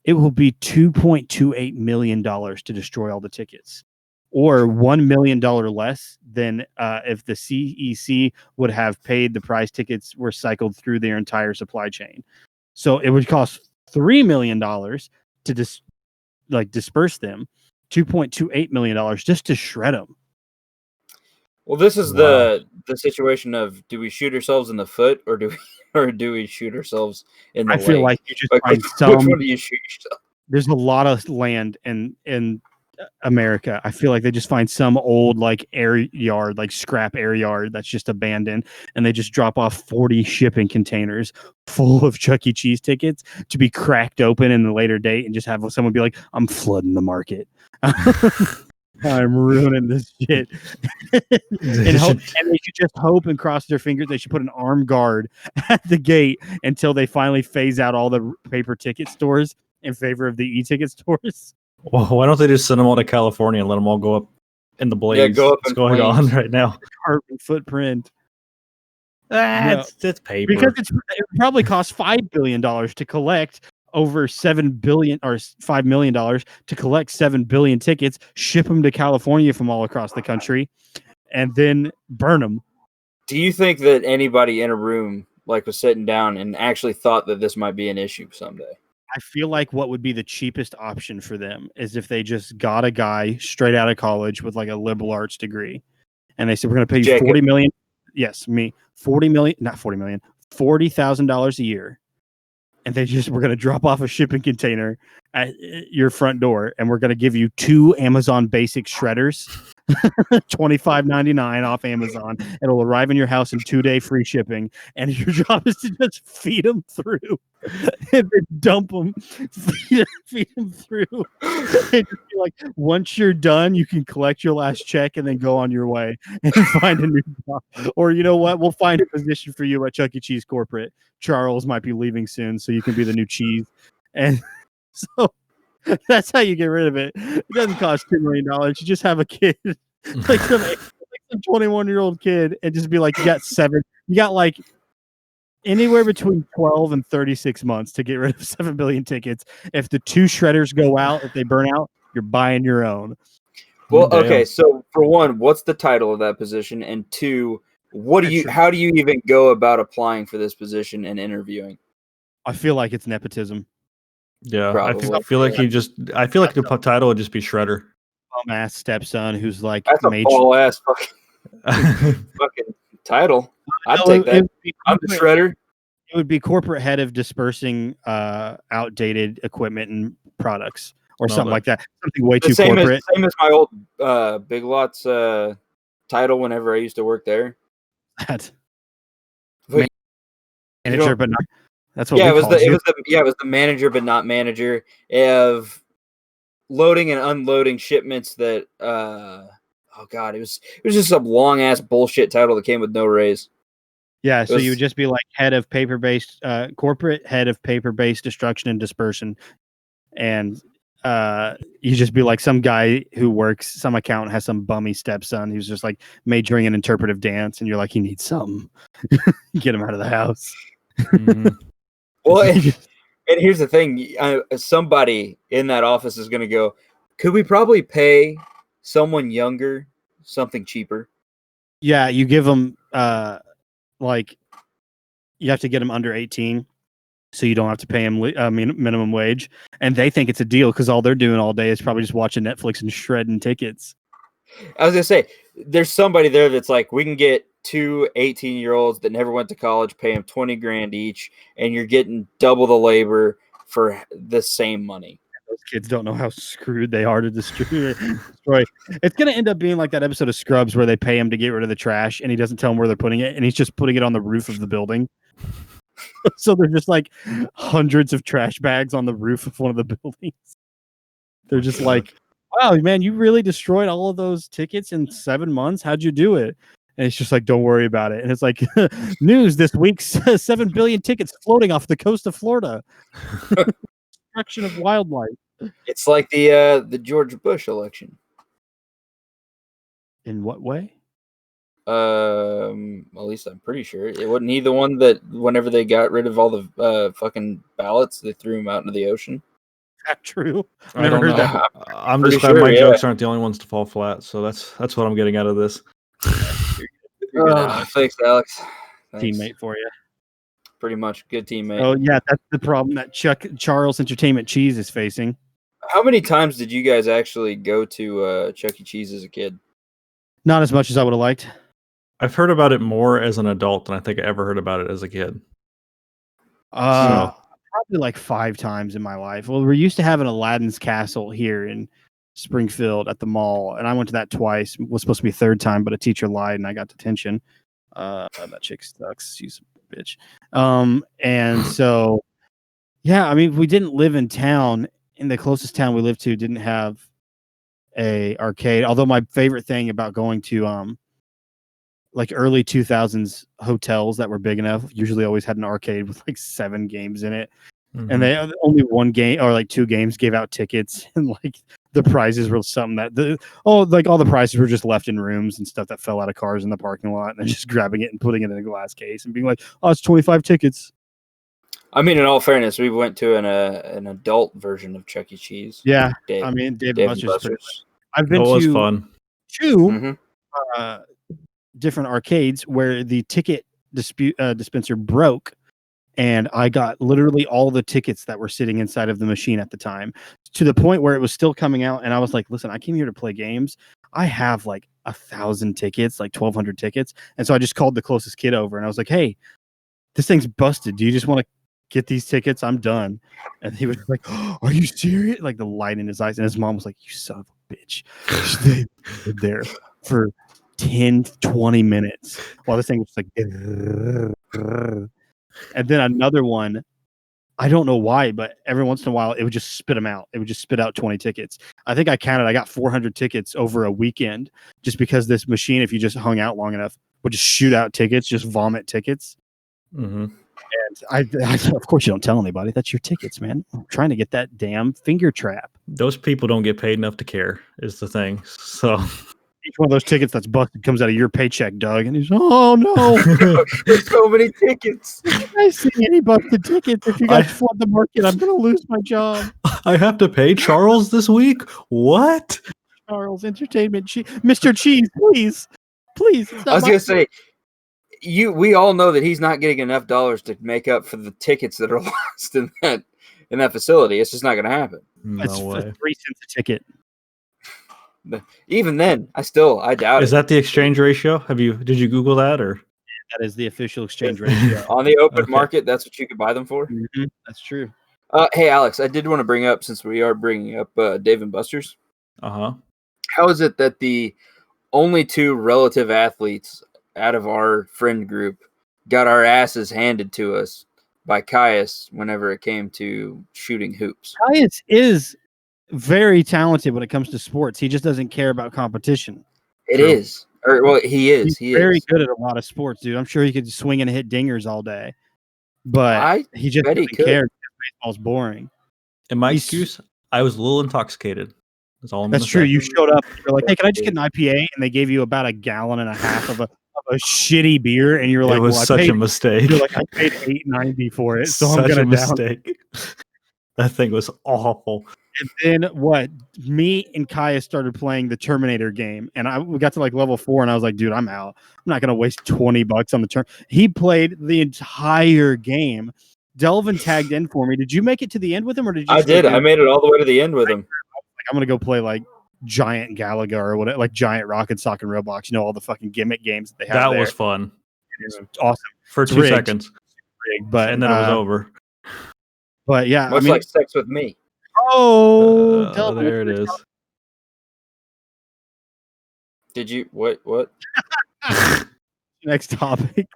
It will be $2.28 million to destroy all the tickets, or $1 million less than if the CEC would have paid the prize tickets were cycled through their entire supply chain. So it would cost $3 million to disperse them, $2.28 million just to shred them. Well, this is the situation of, do we shoot ourselves in the foot or do we shoot ourselves in the leg? I feel like you just find which one do you shoot yourself? There's a lot of land in America. I feel like they just find some old like air yard, like scrap air yard that's just abandoned, and they just drop off 40 shipping containers full of Chuck E. Cheese tickets to be cracked open in the later date and just have someone be like, I'm flooding the market. I'm ruining this shit. and they should just hope and cross their fingers. They should put an armed guard at the gate until they finally phase out all the paper ticket stores in favor of the e-ticket stores. Well, why don't they just send them all to California and let them all go up in the blaze? Yeah, go up What's in going flames. on right now? Carbon footprint. It's paper. Because it probably costs $5 billion to collect over $7 billion or $5 million to collect 7 billion tickets, ship them to California from all across the country, and then burn them. Do you think that anybody in a room like was sitting down and actually thought that this might be an issue someday? I feel like what would be the cheapest option for them is if they just got a guy straight out of college with like a liberal arts degree, and they said, we're going to pay you Jacob. $40 million. Yes, me. $40,000 a year. And we're going to drop off a shipping container at your front door, and we're going to give you 2 Amazon Basic shredders, $25.99 off Amazon. It'll arrive in your house in 2-day free shipping, and your job is to just feed them through, and then dump them, feed them through. And just be like, once you're done, you can collect your last check and then go on your way and find a new job. Or you know what? We'll find a position for you at Chuck E. Cheese corporate. Charles might be leaving soon, so you can be the new cheese. And so that's how you get rid of it. It doesn't cost $10 million. You just have a kid, like some 21-year-old kid, and just be like, you got like anywhere between 12 and 36 months to get rid of 7 billion tickets. If the 2 shredders go out, if they burn out, you're buying your own. Well, okay, so for one, what's the title of that position? And 2, how do you even go about applying for this position and interviewing? I feel like it's nepotism. Yeah, Probably. I feel like the title would just be Shredder. Bum-ass stepson who's like That's a ball-ass fucking title. I'd take that. I'm the Shredder. It would be corporate head of dispersing outdated equipment and products or something like that. Something way too corporate. Same as my old Big Lots title whenever I used to work there. That Wait, manager, but not. That's what it was the manager, but not manager of loading and unloading shipments. That it was just some long ass bullshit title that came with no raise. Yeah, so you would just be like head of paper-based corporate head of paper-based destruction and dispersion, and you just be like some guy who works, some accountant has some bummy stepson who's just like majoring in interpretive dance, and you're like, he needs something. Get him out of the house. Mm-hmm. Well, and here's the thing: somebody in that office is going to go, could we probably pay someone younger something cheaper? Yeah, you give them like you have to get them under 18. So you don't have to pay them minimum wage, and they think it's a deal because all they're doing all day is probably just watching Netflix and shredding tickets. I was gonna say, there's somebody there that's like, we can get 2 18-year-olds that never went to college, pay them $20,000 each, and you're getting double the labor for the same money. Those kids don't know how screwed they are to destroy. It's gonna end up being like that episode of Scrubs where they pay him to get rid of the trash, and he doesn't tell them where they're putting it, and he's just putting it on the roof of the building. So there's just like hundreds of trash bags on the roof of one of the buildings. They're just like, wow, man, you really destroyed all of those tickets in 7 months. How'd you do it? And it's just like, don't worry about it. And it's like, news this week, 7 billion tickets floating off the coast of Florida. Destruction of wildlife. It's like the George Bush election. In what way? At least I'm pretty sure it wasn't he the one that whenever they got rid of all the fucking ballots, they threw them out into the ocean. Is that true? I don't know. That. I'm just glad my jokes aren't the only ones to fall flat. So that's what I'm getting out of this. Thanks, Alex. Thanks. Teammate for you. Pretty much good teammate. Oh yeah, that's the problem that Charles Entertainment Cheese is facing. How many times did you guys actually go to Chuck E. Cheese as a kid? Not as much as I would have liked. I've heard about it more as an adult than I think I ever heard about it as a kid. Probably like 5 times in my life. Well, we're used to having Aladdin's Castle here in Springfield at the mall, and I went to that twice. It was supposed to be a 3rd time, but a teacher lied, and I got detention. That chick sucks. She's a bitch. And so, yeah, I mean, we didn't live in town, and the closest town we lived to didn't have a arcade. Although my favorite thing about going to like early 2000s hotels that were big enough usually always had an arcade with like 7 games in it. And they only one game or like 2 games gave out tickets, and like the prizes were something that all the prizes were just left in rooms and stuff that fell out of cars in the parking lot, and then just grabbing it and putting it in a glass case and being like, "Oh, it's 25 tickets." I mean, in all fairness, we went to an adult version of Chuck E. Cheese. Yeah, I mean, Dave and Buster's. I've been to fun. 2 different arcades where the ticket dispenser broke. And I got literally all the tickets that were sitting inside of the machine at the time, to the point where it was still coming out. And I was like, listen, I came here to play games. I have like 1,000 tickets, like 1,200 tickets. And so I just called the closest kid over and I was like, hey, this thing's busted. Do you just want to get these tickets? I'm done. And he was like, oh, are you serious? Like the light in his eyes. And his mom was like, you son of a bitch. They were there for 10, 20 minutes while this thing was like, and then another one, I don't know why, but every once in a while it would just spit them out. It would just spit out 20 tickets. I think I got 400 tickets over a weekend just because this machine, if you just hung out long enough, would just shoot out tickets, just vomit tickets. And I of course, you don't tell anybody. That's your tickets, man. I'm trying to get that damn finger trap. Those people don't get paid enough to care is the thing. So each one of those tickets that's busted comes out of your paycheck, Doug. And he's, oh no, there's so many tickets. I see any busted tickets. If you guys flood the market, I'm gonna lose my job. I have to pay Charles this week. What? Charles Entertainment, Mr. Cheese, please. I was gonna say, we all know that he's not getting enough dollars to make up for the tickets that are lost in that facility. It's just not gonna happen. It's 3 cents a ticket. Even then, I doubt it. Is that the exchange ratio? Did you Google that or? That is the official exchange ratio. On the open market, that's what you could buy them for? Mm-hmm. That's true. Hey, Alex, I did want to bring up, since we are bringing up Dave and Buster's. How is it that the only 2 relative athletes out of our friend group got our asses handed to us by Caius whenever it came to shooting hoops? Caius is very talented when it comes to sports. He just doesn't care about competition. He is. He's very good at a lot of sports, dude. I'm sure he could swing and hit dingers all day, but he just doesn't care because baseball's boring. And my excuse, I was a little intoxicated. That's all I'm That's true. Say. You showed up. You're like, hey, can I just get an IPA? And they gave you about 1.5 gallons of a shitty beer, and you're like, it was such a mistake. You're like, I paid $8.90 for it, so such I'm gonna a mistake. That thing was awful. And then me and Kaya started playing the Terminator game, and we got to like level 4, and I was like, dude, I'm out. I'm not going to waste $20 on the turn. He played the entire game. Delivan tagged in for me. Did you make it to the end with him, or did you? I did. I made it all the way to the end with him. I'm going to go play like Giant Galaga or whatever, like Giant Rocket Sock and Roblox. You know, all the fucking gimmick games that they have. That was fun. It was awesome. For 2 seconds. And then it was over. But yeah. Much like sex with me. Oh, there it is. Did you what? Next topic.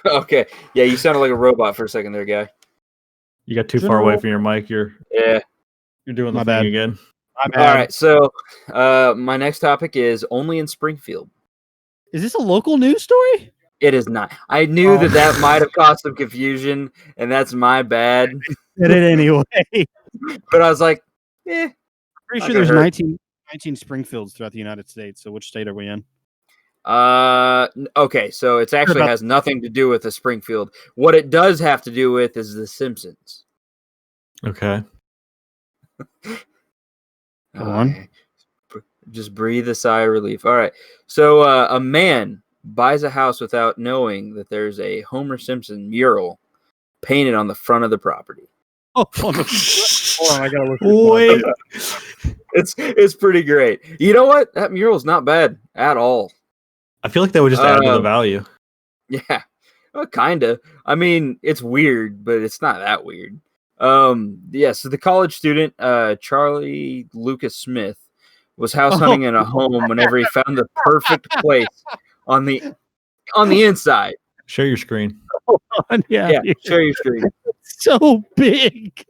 Okay. Yeah, you sounded like a robot for a second there, guy. You got too far away from your mic. You're doing the thing again. All right. So, my next topic is only in Springfield. Is this a local news story? It is not. I knew that might have caused some confusion, and that's my bad. Did it anyway. But I was like, pretty sure there's 19 Springfields throughout the United States. So which state are we in? Okay, so it actually has nothing to do with the Springfield. What it does have to do with is The Simpsons. Okay. Go on. Just breathe a sigh of relief. All right. So a man buys a house without knowing that there's a Homer Simpson mural painted on the front of the property. Oh, hold on, I gotta look. Wait. It's pretty great. You know what? That mural's not bad at all. I feel like that would just add to the value. Yeah, well, kind of. I mean, it's weird, but it's not that weird. So the college student, Charlie Lucas Smith, was house hunting in a home whenever he found the perfect place on the inside. Share your screen. Hold on, yeah, share your screen. It's so big.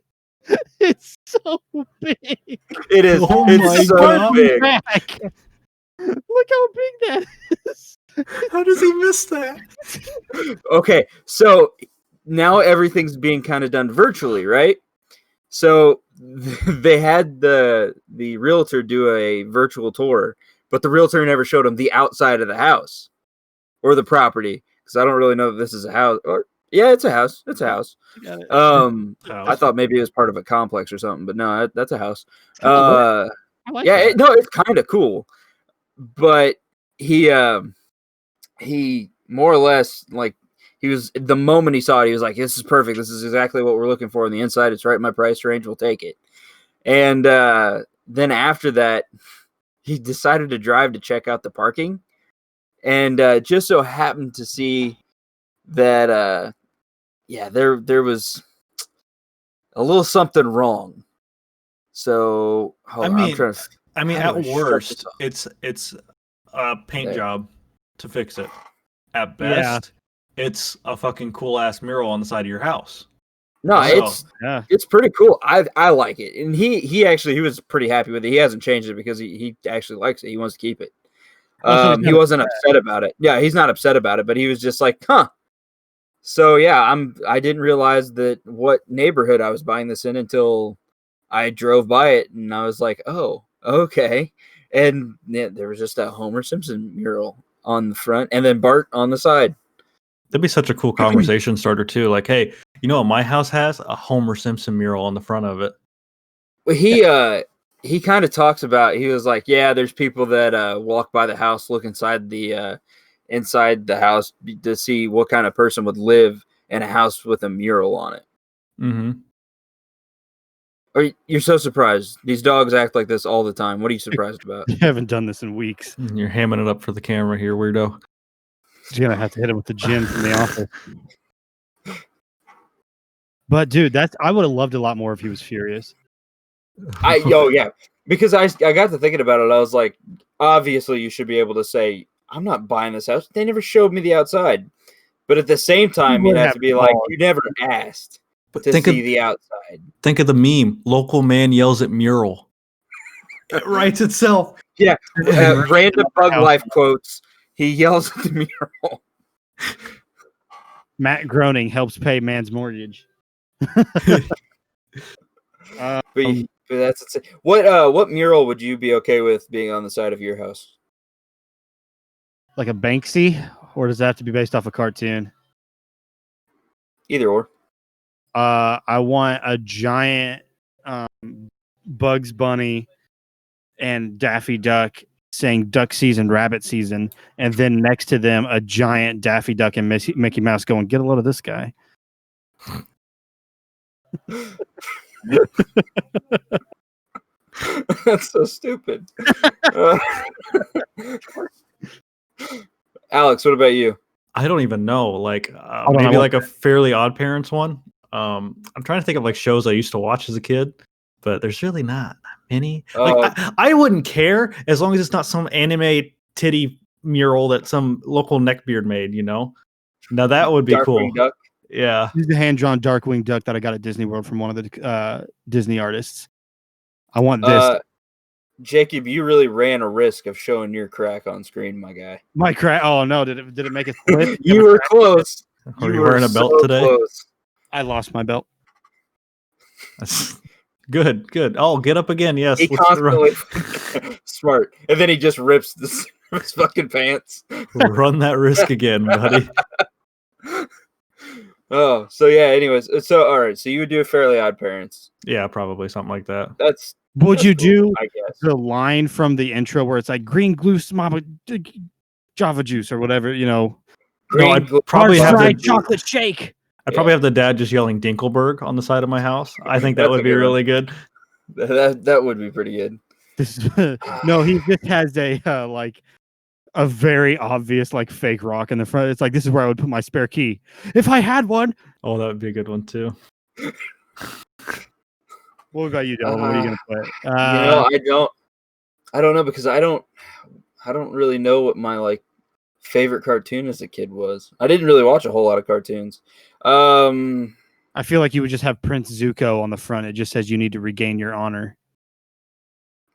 It's so big. It is. Oh it's my so God. big. Back. Look how big that is. How does he miss that? Okay, so now everything's being kind of done virtually, right? So they had the realtor do a virtual tour, but the realtor never showed him the outside of the house or the property, because I don't really know if this is a house or yeah, it's a house. It's a house. I thought maybe it was part of a complex or something, but no, that's a house. I like Yeah, that. no, it's kind of cool, but he more or less, like, he was, the moment he saw it, he was like, this is perfect. This is exactly what we're looking for on the inside. It's right in my price range. We'll take it. And then after that, he decided to drive to check out the parking, and just so happened to see that there was a little something wrong. So hold on, I'm trying to. At worst, it's a paint job to fix it. At best, it's a fucking cool ass mural on the side of your house. No, it's pretty cool. I like it, and he was pretty happy with it. He hasn't changed it because he actually likes it. He wants to keep it. He wasn't upset about it. Yeah, he's not upset about it, but he was just like, huh. So yeah, I didn't realize that what neighborhood I was buying this in until I drove by it, and I was like, oh, okay. And yeah, there was just a Homer Simpson mural on the front, and then Bart on the side. That'd be such a cool conversation starter too. Like, hey, you know what my house has? A Homer Simpson mural on the front of it. Well, he kind of talks about, he was like, yeah, there's people that walk by the house, look inside the house to see what kind of person would live in a house with a mural on it. Mm-hmm. You're so surprised. These dogs act like this all the time. What are you surprised about? You haven't done this in weeks. You're hamming it up for the camera here, weirdo. You're gonna have to hit him with the gin from the office. But dude, I would have loved a lot more if he was furious. Yeah, because I got to thinking about it. I was like, obviously you should be able to say, I'm not buying this house. They never showed me the outside. But at the same time, you have to be like, you never asked to see the outside. Think of the meme. Local man yells at mural. It writes itself. Yeah. Random bug life quotes. He yells at the mural. Matt Groening helps pay man's mortgage. But that's what mural would you be okay with being on the side of your house? Like a Banksy, or does that have to be based off a cartoon? Either or. I want a giant Bugs Bunny and Daffy Duck saying duck season, rabbit season, and then next to them a giant Daffy Duck and Mickey Mouse going, get a load of this guy. That's so stupid. Alex, what about you? I don't even know. Like maybe like a Fairly Odd Parents one. I'm trying to think of like shows I used to watch as a kid, but there's really not many. Like I wouldn't care as long as it's not some anime titty mural that some local neckbeard made. You know, now that would be cool. Duck. Yeah, this is the hand-drawn Darkwing Duck that I got at Disney World from one of the Disney artists. I want this. Jacob, you really ran a risk of showing your crack on screen, my guy. My crack? Oh no! Did it make a split? You were close. Are you wearing a belt today? Close. I lost my belt. Good. Oh, get up again. Yes. He constantly smart, and then he just rips his fucking pants. Run that risk again, buddy. Oh, so yeah. Anyways, so all right. So you would do a Fairly Odd Parents. Yeah, probably something like that. Would you do I guess the line from the intro where it's like green goose mama Java juice or whatever, you know? I'd probably have the chocolate shake. I'd probably have the dad just yelling Dinkelberg on the side of my house. I think that would be really good. That would be pretty good. No, he just has a like a very obvious like fake rock in the front. It's like, this is where I would put my spare key if I had one. Oh, that would be a good one too. What about you, Dylan? What are you gonna put? I don't know, because I don't really know what my like favorite cartoon as a kid was. I didn't really watch a whole lot of cartoons. I feel like you would just have Prince Zuko on the front. It just says you need to regain your honor.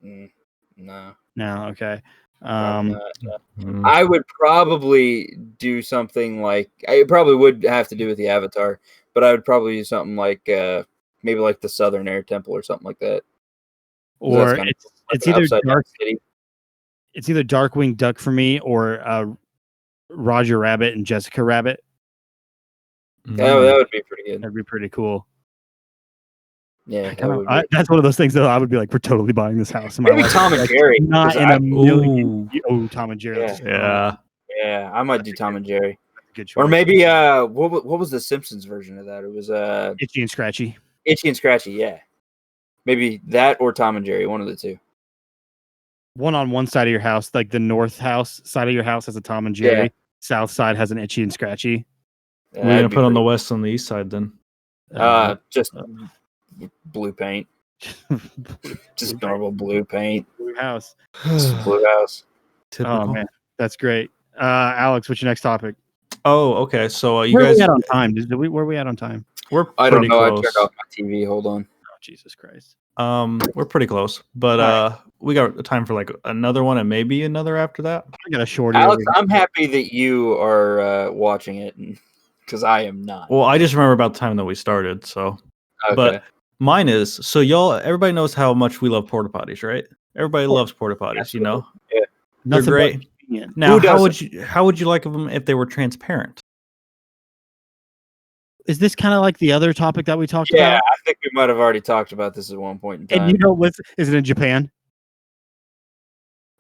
No. No, okay. I would probably do something like I probably would have to do with the Avatar, but I would probably do something like maybe like the Southern Air Temple or something like that. Or it's either dark. City. It's either Darkwing Duck for me or Roger Rabbit and Jessica Rabbit. That would be pretty good. That'd be pretty cool. Yeah, that's one of those things that I would be like, we're totally buying this house. Maybe Tom and Jerry. Not in a million. Oh, Tom and Jerry. Yeah, I might do Tom and Jerry. Good choice. Or maybe what was the Simpsons version of that? It was Itchy and Scratchy. Itchy and Scratchy, yeah. Maybe that or Tom and Jerry, one of the two. One on one side of your house, like the north house side of your house has a Tom and Jerry. Yeah. South side has an Itchy and Scratchy. Yeah, we're gonna put on the west and the east side then. Just blue paint. Just normal blue paint. Blue house. Blue house. Typical. Oh man, that's great. Alex, what's your next topic? Oh, okay. So you guys at on time? Where are we at on time? We're I don't know. close. I turned off my TV. Hold on. Oh, Jesus Christ. We're pretty close, but we got time for like another one and maybe another after that. I got a short. Alex, I'm happy that you are watching it, because I am not. Well, I just remember about the time that we started. So, okay. But mine is so everybody knows how much we love porta potties, right? Everybody loves porta potties, Absolutely. You know. Yeah, they're great. Now, how would you like them if they were transparent? Is this kind of like the other topic that we talked about? Yeah, I think we might have already talked about this at one point in time. And you know, is it in Japan?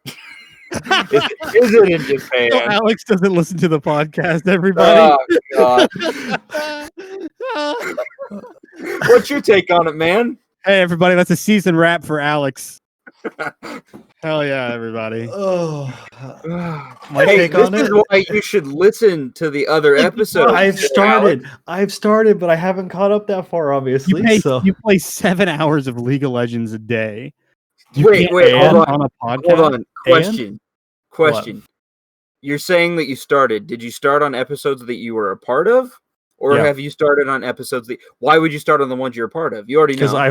Is it in Japan? So Alex doesn't listen to the podcast, everybody. Oh, God. What's your take on it, man? Hey, everybody, that's a season wrap for Alex. Hell yeah, everybody. Oh, my take on it. This is why you should listen to the other episodes. I've started, but I haven't caught up that far, obviously. You play 7 hours of League of Legends a day. Wait, hold on. On a podcast? Hold on. Question. What? You're saying that you started. Did you start on episodes that you were a part of? Or have you started on episodes that... Why would you start on the ones you're a part of? You already know. I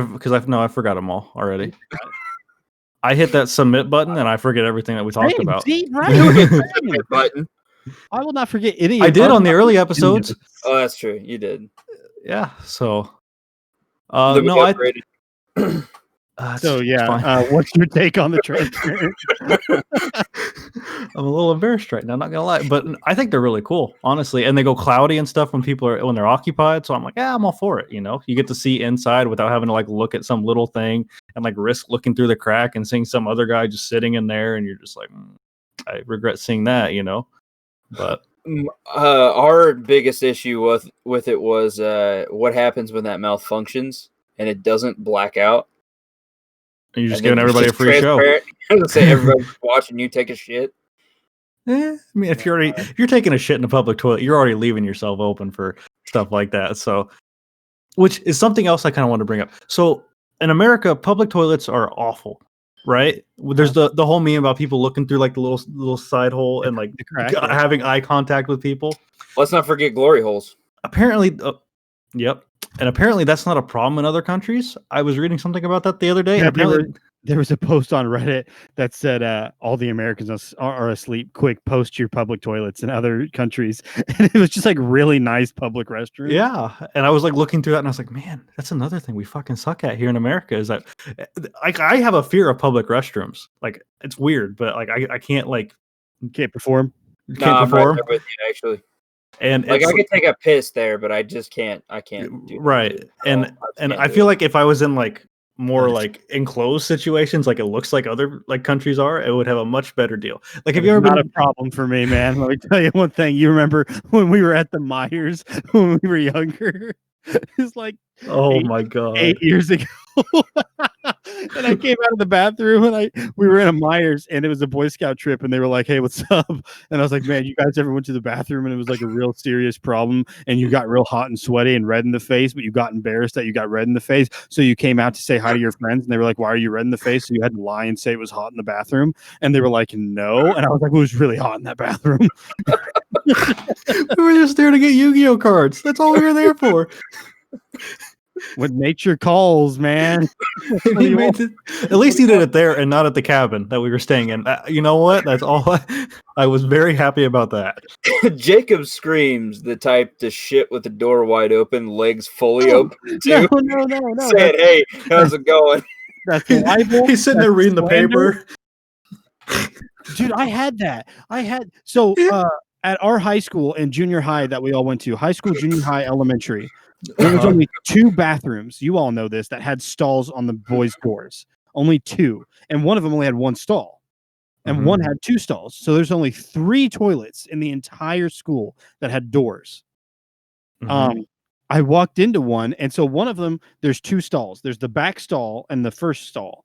forgot them all already. I hit that submit button and I forget everything that we talked about. See, right? Submit button. I will not forget any. I did on the early episodes. Oh, that's true. You did. Yeah. So, what's your take on the transparent? I'm a little embarrassed right now, not gonna lie, but I think they're really cool, honestly. And they go cloudy and stuff when they're occupied. So I'm like, I'm all for it. You know, you get to see inside without having to like look at some little thing and like risk looking through the crack and seeing some other guy just sitting in there, and you're just like, I regret seeing that, you know. But our biggest issue with it was what happens when that malfunctions and it doesn't black out. And you're just giving everybody a free show. Let's say everybody's watching you take a shit. I mean, if you're taking a shit in a public toilet, you're already leaving yourself open for stuff like that. So, which is something else I kind of want to bring up. So, in America, public toilets are awful, right? There's the whole meme about people looking through like the little side hole and like having eye contact with people. Let's not forget glory holes. Apparently, yep. And apparently that's not a problem in other countries. I was reading something about that the other day. Yeah, there was a post on Reddit that said all the Americans are asleep. Quick, post your public toilets in other countries. And it was just like really nice public restrooms. Yeah. And I was like looking through that and I was like, man, that's another thing we fucking suck at here in America is that I have a fear of public restrooms. Like it's weird, but like I can't like can't perform. I'm right there with you, actually. And like I could take a piss there, but I just can't. I can't do right. And I feel like if I was in like more like enclosed situations, like it looks like other like countries are, it would have a much better deal. Like, have you ever been a problem for me, man? Let me tell you one thing. You remember when we were at the Myers when we were younger? It's like my god, 8 years ago. And I came out of the bathroom and we were in a Myers and it was a Boy Scout trip and they were like, hey, what's up? And I was like, man, you guys ever went to the bathroom and it was like a real serious problem and you got real hot and sweaty and red in the face, but you got embarrassed that you got red in the face. So you came out to say hi to your friends and they were like, why are you red in the face? So you had to lie and say it was hot in the bathroom. And they were like, no. And I was like, it was really hot in that bathroom. We were just there to get Yu-Gi-Oh cards. That's all we were there for. When nature calls, man. At least he did it there and not at the cabin that we were staying in. You know what? That's all. I was very happy about that. Jacob screams the type to shit with the door wide open, legs fully open too. No. Saying, "Hey, how's it going?" That's libel. He's sitting there reading the paper. Dude, I had that. At our high school and junior high that we all went to, high school, junior high, elementary, there was only 2 bathrooms. You all know this, that had stalls on the boys' doors. Only 2. And one of them only had 1 stall. And one had 2 stalls. So there's only 3 toilets in the entire school that had doors. I walked into one, and so one of them, there's 2 stalls. There's the back stall and the first stall.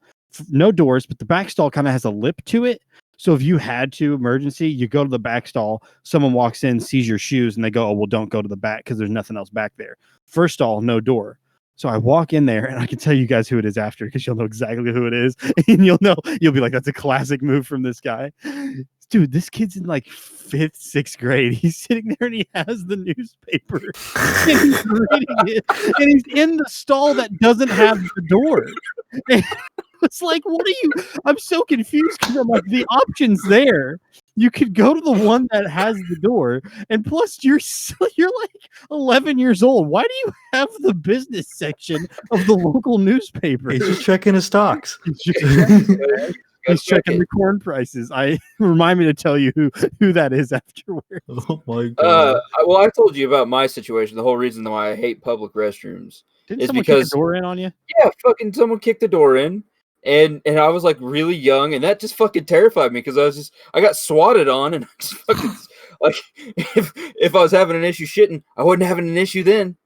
No doors, but the back stall kind of has a lip to it. So if you had to emergency, you go to the back stall, someone walks in, sees your shoes, and they go, "Oh, well, don't go to the back because there's nothing else back there." First stall, no door. So I walk in there, and I can tell you guys who it is after because you'll know exactly who it is. And you'll be like, that's a classic move from this guy. Dude, this kid's in like 5th, 6th grade. He's sitting there and he has the newspaper and he's reading it. And he's in the stall that doesn't have the door. And it's like, what are you? I'm so confused because I'm like, the option's there. You could go to the one that has the door, and plus you're like 11 years old. Why do you have the business section of the local newspaper? He's just checking his stocks. He's checking the corn prices. Remind me to tell you who that is afterwards. Oh my god! Well, I told you about my situation. The whole reason why I hate public restrooms is someone kick the door in on you? Yeah, fucking someone kicked the door in. And I was like really young, and that just fucking terrified me because I got swatted on, and I just fucking like if I was having an issue shitting, I wasn't having an issue then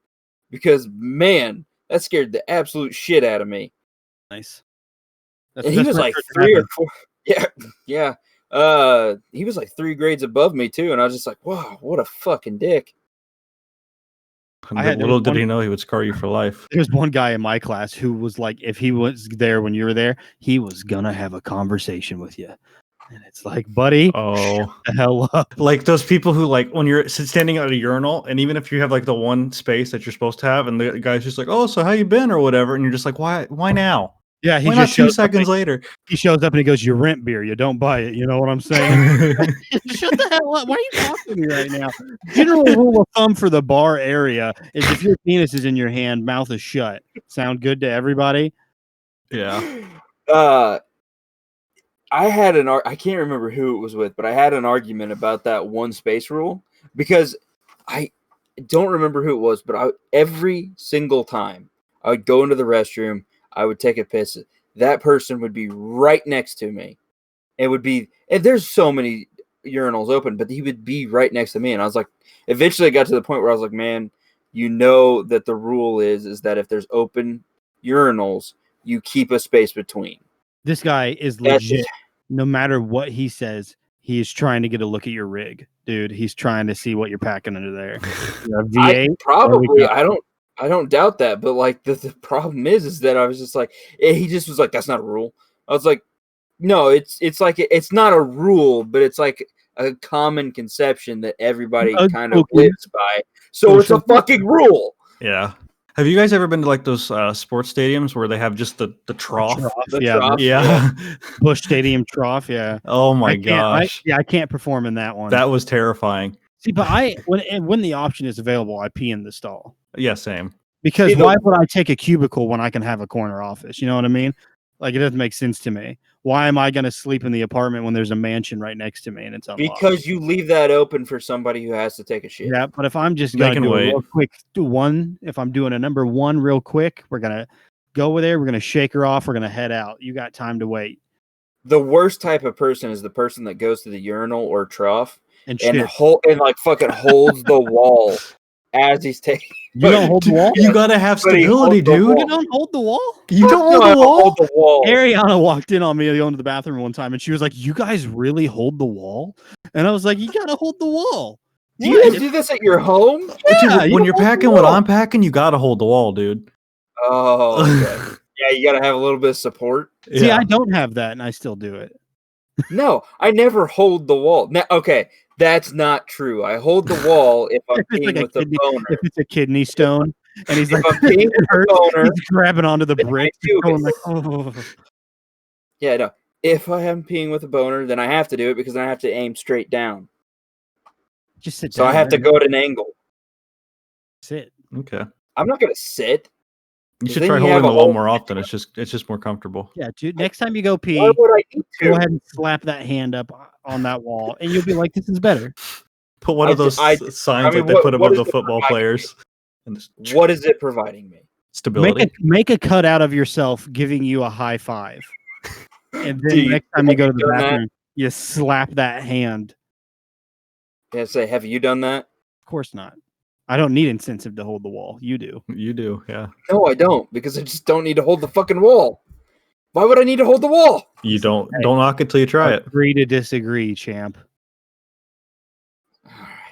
because man, that scared the absolute shit out of me. Nice. And he was like 3 or 4. Yeah. He was like 3 grades above me too, and I was just like, wow, what a fucking dick. Little did he know he would scar you for life. There's one guy in my class who was like, if he was there when you were there, he was gonna have a conversation with you. And it's like, buddy, shut the hell up. Like those people who like when you're standing at a urinal, and even if you have like the one space that you're supposed to have, and the guy's just like, "Oh, so how you been?" or whatever, and you're just like, "Why now?" Yeah, why not 2 seconds later? He shows up and he goes, "You rent beer, you don't buy it." You know what I'm saying? Shut the hell up! Why are you talking to me right now? General rule of thumb for the bar area is if your penis is in your hand, mouth is shut. Sound good to everybody? Yeah. I had I can't remember who it was with, but I had an argument about that one space rule because I don't remember who it was, but every single time I would go into the restroom, I would take a piss. That person would be right next to me. And there's so many urinals open, but he would be right next to me. And I was like, eventually I got to the point where I was like, man, you know that the rule is that if there's open urinals, you keep a space between. This guy is legit. No matter what he says, he is trying to get a look at your rig, dude. He's trying to see what you're packing under there. I don't doubt that, but like the problem is that I was just like, he just was like, that's not a rule. I was like, no, it's like it's not a rule, but it's like a common conception that everybody kind of lives by. So it's a fucking rule. Yeah. Have you guys ever been to like those sports stadiums where they have just the trough? Yeah. Busch Stadium trough. Yeah. Oh my gosh. I can't perform in that one. That was terrifying. See, but when the option is available, I pee in the stall. Yeah, same. Because why would I take a cubicle when I can have a corner office? You know what I mean? Like it doesn't make sense to me. Why am I going to sleep in the apartment when there's a mansion right next to me and it's unlocked? Because you leave that open for somebody who has to take a shit. Yeah, but if I'm just going to do a real quick one, if I'm doing a number 1 real quick, we're going to go over there. We're going to shake her off. We're going to head out. You got time to wait. The worst type of person is the person that goes to the urinal or trough and like fucking holds the wall as he's taking. You don't hold the wall? You gotta have stability, dude. You don't hold the wall? You don't hold the wall? Ariana walked in on me going to the bathroom one time, and she was like, "You guys really hold the wall?" And I was like, "You gotta hold the wall." Do you guys do this at your home? Yeah, dude, when you're packing what I'm packing, you gotta hold the wall, dude. Oh, okay. Yeah, you gotta have a little bit of support. See, I don't have that, and I still do it. No, I never hold the wall. Now, okay, that's not true. I hold the wall if I'm peeing with a boner. If it's a kidney stone, and he's like, I'm peeing with a boner, he's grabbing onto the then I brick, do going it. like, oh. Yeah, no. If I am peeing with a boner, then I have to do it because then I have to aim straight down. Just sit So down. I have to go at an angle. Sit. Okay. I'm not gonna sit. You 'cause should then try you holding have a the wall whole- more often. It's just more comfortable. Yeah, dude. Next time you go pee, Why would I need go to? ahead and slap that hand up on that wall, and you'll be like, "This is better." Put one of those signs mean, like they what put above is the it football providing players. And just What is it providing me? stability. Make a cut out of yourself, giving you a high five, and then Dude, next time you go to the done that? bathroom, you slap that hand. Yeah, say, have you done that? Of course not. I don't need incentive to hold the wall. You do. You do, yeah. No, I don't, because I just don't need to hold the fucking wall. Why would I need to hold the wall? You don't Hey, knock it till you try it. Agree to disagree, champ.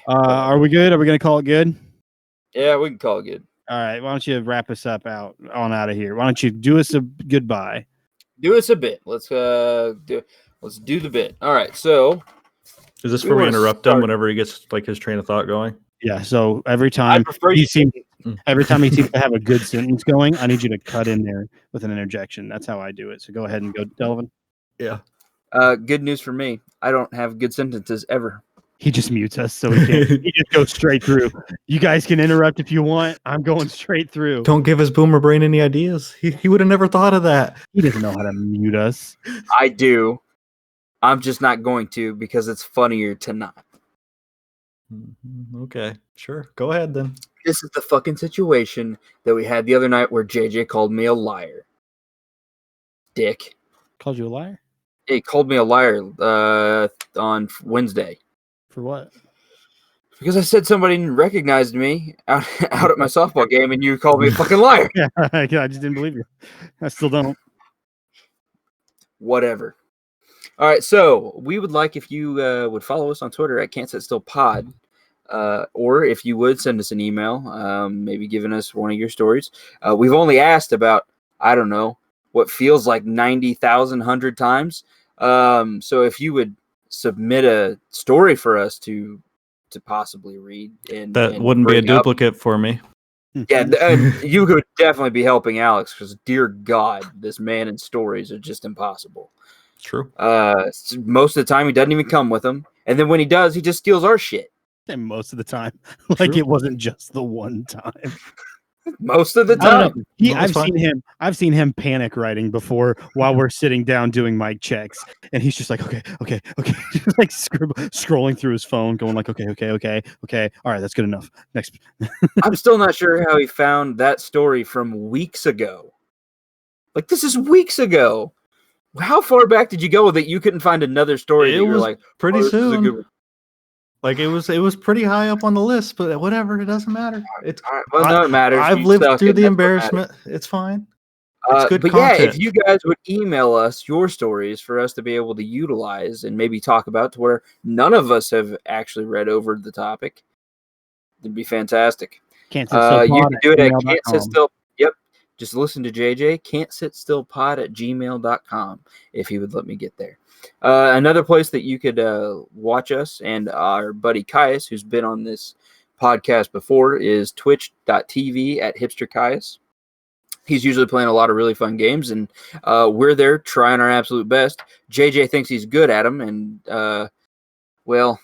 Are we good? Are we gonna call it good? Yeah, we can call it good. All right. Why don't you wrap us up out of here? Why don't you do us a goodbye? Do us a bit. Let's do the bit. All right. So Is this we where we wanna interrupt him start- whenever he gets like his train of thought going? Yeah. So every I time prefer he you. seems every time he seems to have a good sentence going, I need you to cut in there with an interjection. That's how I do it. So go ahead and go, Delivan. Yeah. Good news for me. I don't have good sentences ever. He just mutes us, so he can't. He just goes straight through. You guys can interrupt if you want. I'm going straight through. Don't give his boomer brain any ideas. He would have never thought of that. He doesn't know how to mute us. I do. I'm just not going to because it's funnier to not. Okay, sure. Go ahead then. This is the fucking situation that we had the other night where JJ called me a liar. Dick. Called you a liar? He called me a liar on Wednesday. For what? Because I said somebody recognized me out at my softball game and you called me a fucking liar. Yeah, I just didn't believe you. I still don't. Whatever. All right, so we would like if you would follow us on Twitter at cantsitstillpod. Or if you would send us an email, maybe giving us one of your stories. We've only asked about, I don't know, what feels like 90,000 100 times. So if you would submit a story for us to possibly read, and wouldn't be a bring up, duplicate for me. yeah, you could definitely be helping Alex because, dear God, this man and stories are just impossible. True. Most of the time, he doesn't even come with them, and then when he does, he just steals our shit. And most of the time, like True. it wasn't just the one time. Most of the I don't know. time. No, it's fine. I've seen him panic writing before while we're sitting down doing mic checks, and he's just like, okay, just like scrolling through his phone, going like, okay, all right, that's good enough. Next. I'm still not sure how he found that story from weeks ago. Like, this is weeks ago. How far back did you go with it? You couldn't find another story that you were like, pretty this is a good soon. one. Like it was pretty high up on the list, but whatever, it doesn't matter. It's All right, well, no, it matters. I've You lived suck, through and the that's what embarrassment. It's fine. matters. It's good but content. yeah, if you guys would email us your stories for us to be able to utilize and maybe talk about to where none of us have actually read over the topic, it'd be fantastic. You can do it at cantsitstill. Yep. Just listen to JJ. cantsitstillpod@gmail.com if he would let me get there. Another place that you could watch us and our buddy Caius, who's been on this podcast before, is twitch.tv at hipster Caius. He's usually playing a lot of really fun games, and we're there trying our absolute best. JJ thinks he's good at them, and well,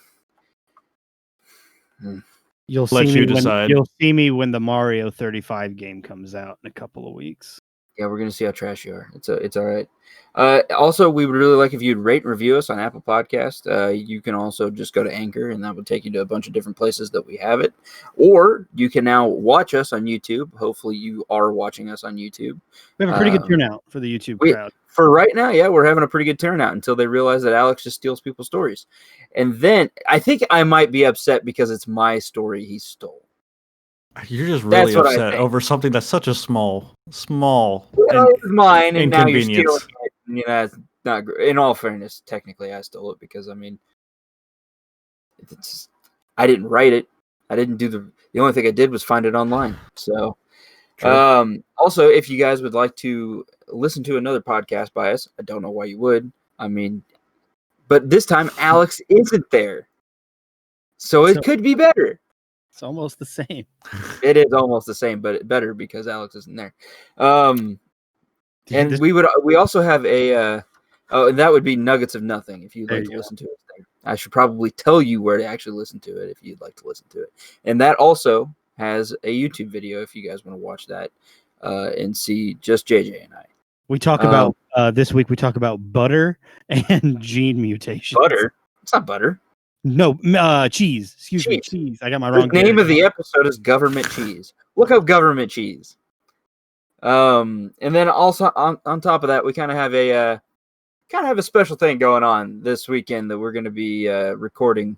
You'll see me when the Mario 35 game comes out in a couple of weeks. yeah, we're gonna see how trash you are. It's all right. Also, we would really like if you'd rate and review us on Apple Podcast. You can also just go to Anchor, and that would take you to a bunch of different places that we have it. Or you can now watch us on YouTube. Hopefully, you are watching us on YouTube. We have a pretty good turnout for the YouTube crowd. For right now, yeah, we're having a pretty good turnout until they realize that Alex just steals people's stories. And then I think I might be upset because it's my story he stole. You're just really That's what I upset think. over something that's such a small Well, it's mine, and now you're inconvenience. stealing it. You know, it's not. In all fairness, technically, I stole it because I mean, I didn't write it. I didn't do the only thing I did was find it online. So, also, if you guys would like to listen to another podcast by us, I don't know why you would. I mean, but this time Alex isn't there, so it could be better. It's almost the same. It is almost the same, but better because Alex isn't there. And we also have a and that would be Nuggets of Nothing if you'd like to listen to it there. I should probably tell you where to actually listen to it if you'd like to listen to it. And that also has a YouTube video if you guys want to watch that and see just JJ and I. We talk about this week. We talk about butter and gene mutations. Butter? It's not butter. No, cheese. Excuse me, cheese. I got my wrong. The name of the episode is Government Cheese. Look up Government Cheese. And then also on top of that, we kind of have a special thing going on this weekend that we're going to be recording,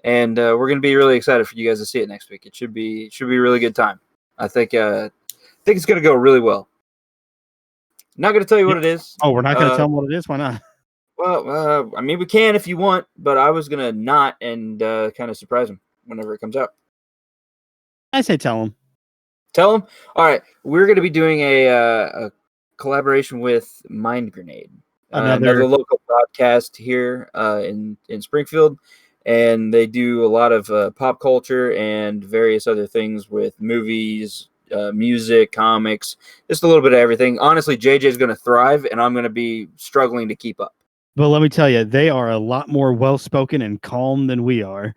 and we're going to be really excited for you guys to see it next week. It should be a really good time. I think it's going to go really well. Not going to tell you what it is. Oh, we're not going to tell them what it is. Why not? Well, I mean, we can if you want, but I was going to not and kind of surprise them whenever it comes out. I say tell them. Tell them. All right, we're going to be doing a collaboration with Mind Grenade, another local podcast here in Springfield, and they do a lot of pop culture and various other things with movies, music, comics, just a little bit of everything. Honestly, JJ's going to thrive, and I'm going to be struggling to keep up. But let me tell you, they are a lot more well-spoken and calm than we are.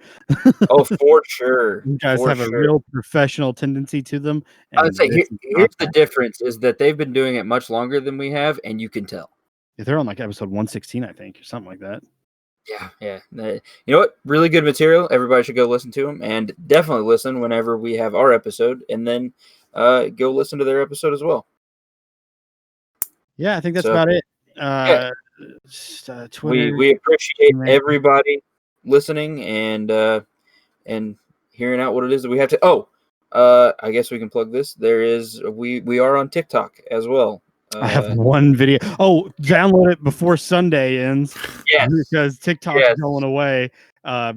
Oh, for sure. You guys have a real professional tendency to them. I would say here's the difference is that they've been doing it much longer than we have, and you can tell. Yeah, they're on like episode 116, I think, or something like that. Yeah. You know what? Really good material. Everybody should go listen to them, and definitely listen whenever we have our episode, and then go listen to their episode as well. Yeah, I think that's about it. Twitter, we appreciate everybody listening and hearing out what it is that we have to. I guess we can plug this. We are on TikTok as well. I have one video. Oh, download it before Sunday ends. Yes. Because TikTok's going away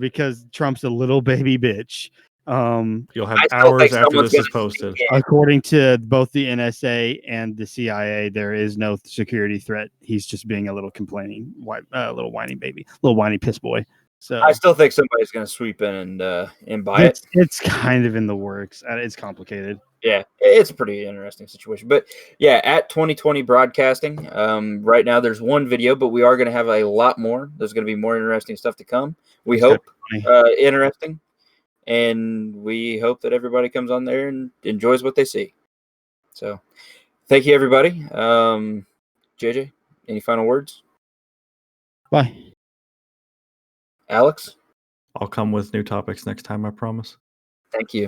because Trump's a little baby bitch. You'll have hours after this is posted. According to both the NSA and the CIA, there is no security threat. He's just being a little complaining, little whiny baby, little whiny piss boy. So I still think somebody's going to sweep in and buy it. It's kind of in the works. It's complicated. Yeah, it's a pretty interesting situation. But yeah, at 2020 Broadcasting, right now there's one video, but we are going to have a lot more. There's going to be more interesting stuff to come. We hope interesting. And we hope that everybody comes on there and enjoys what they see. So thank you, everybody. JJ, any final words? Bye. Alex? I'll come with new topics next time, I promise. Thank you.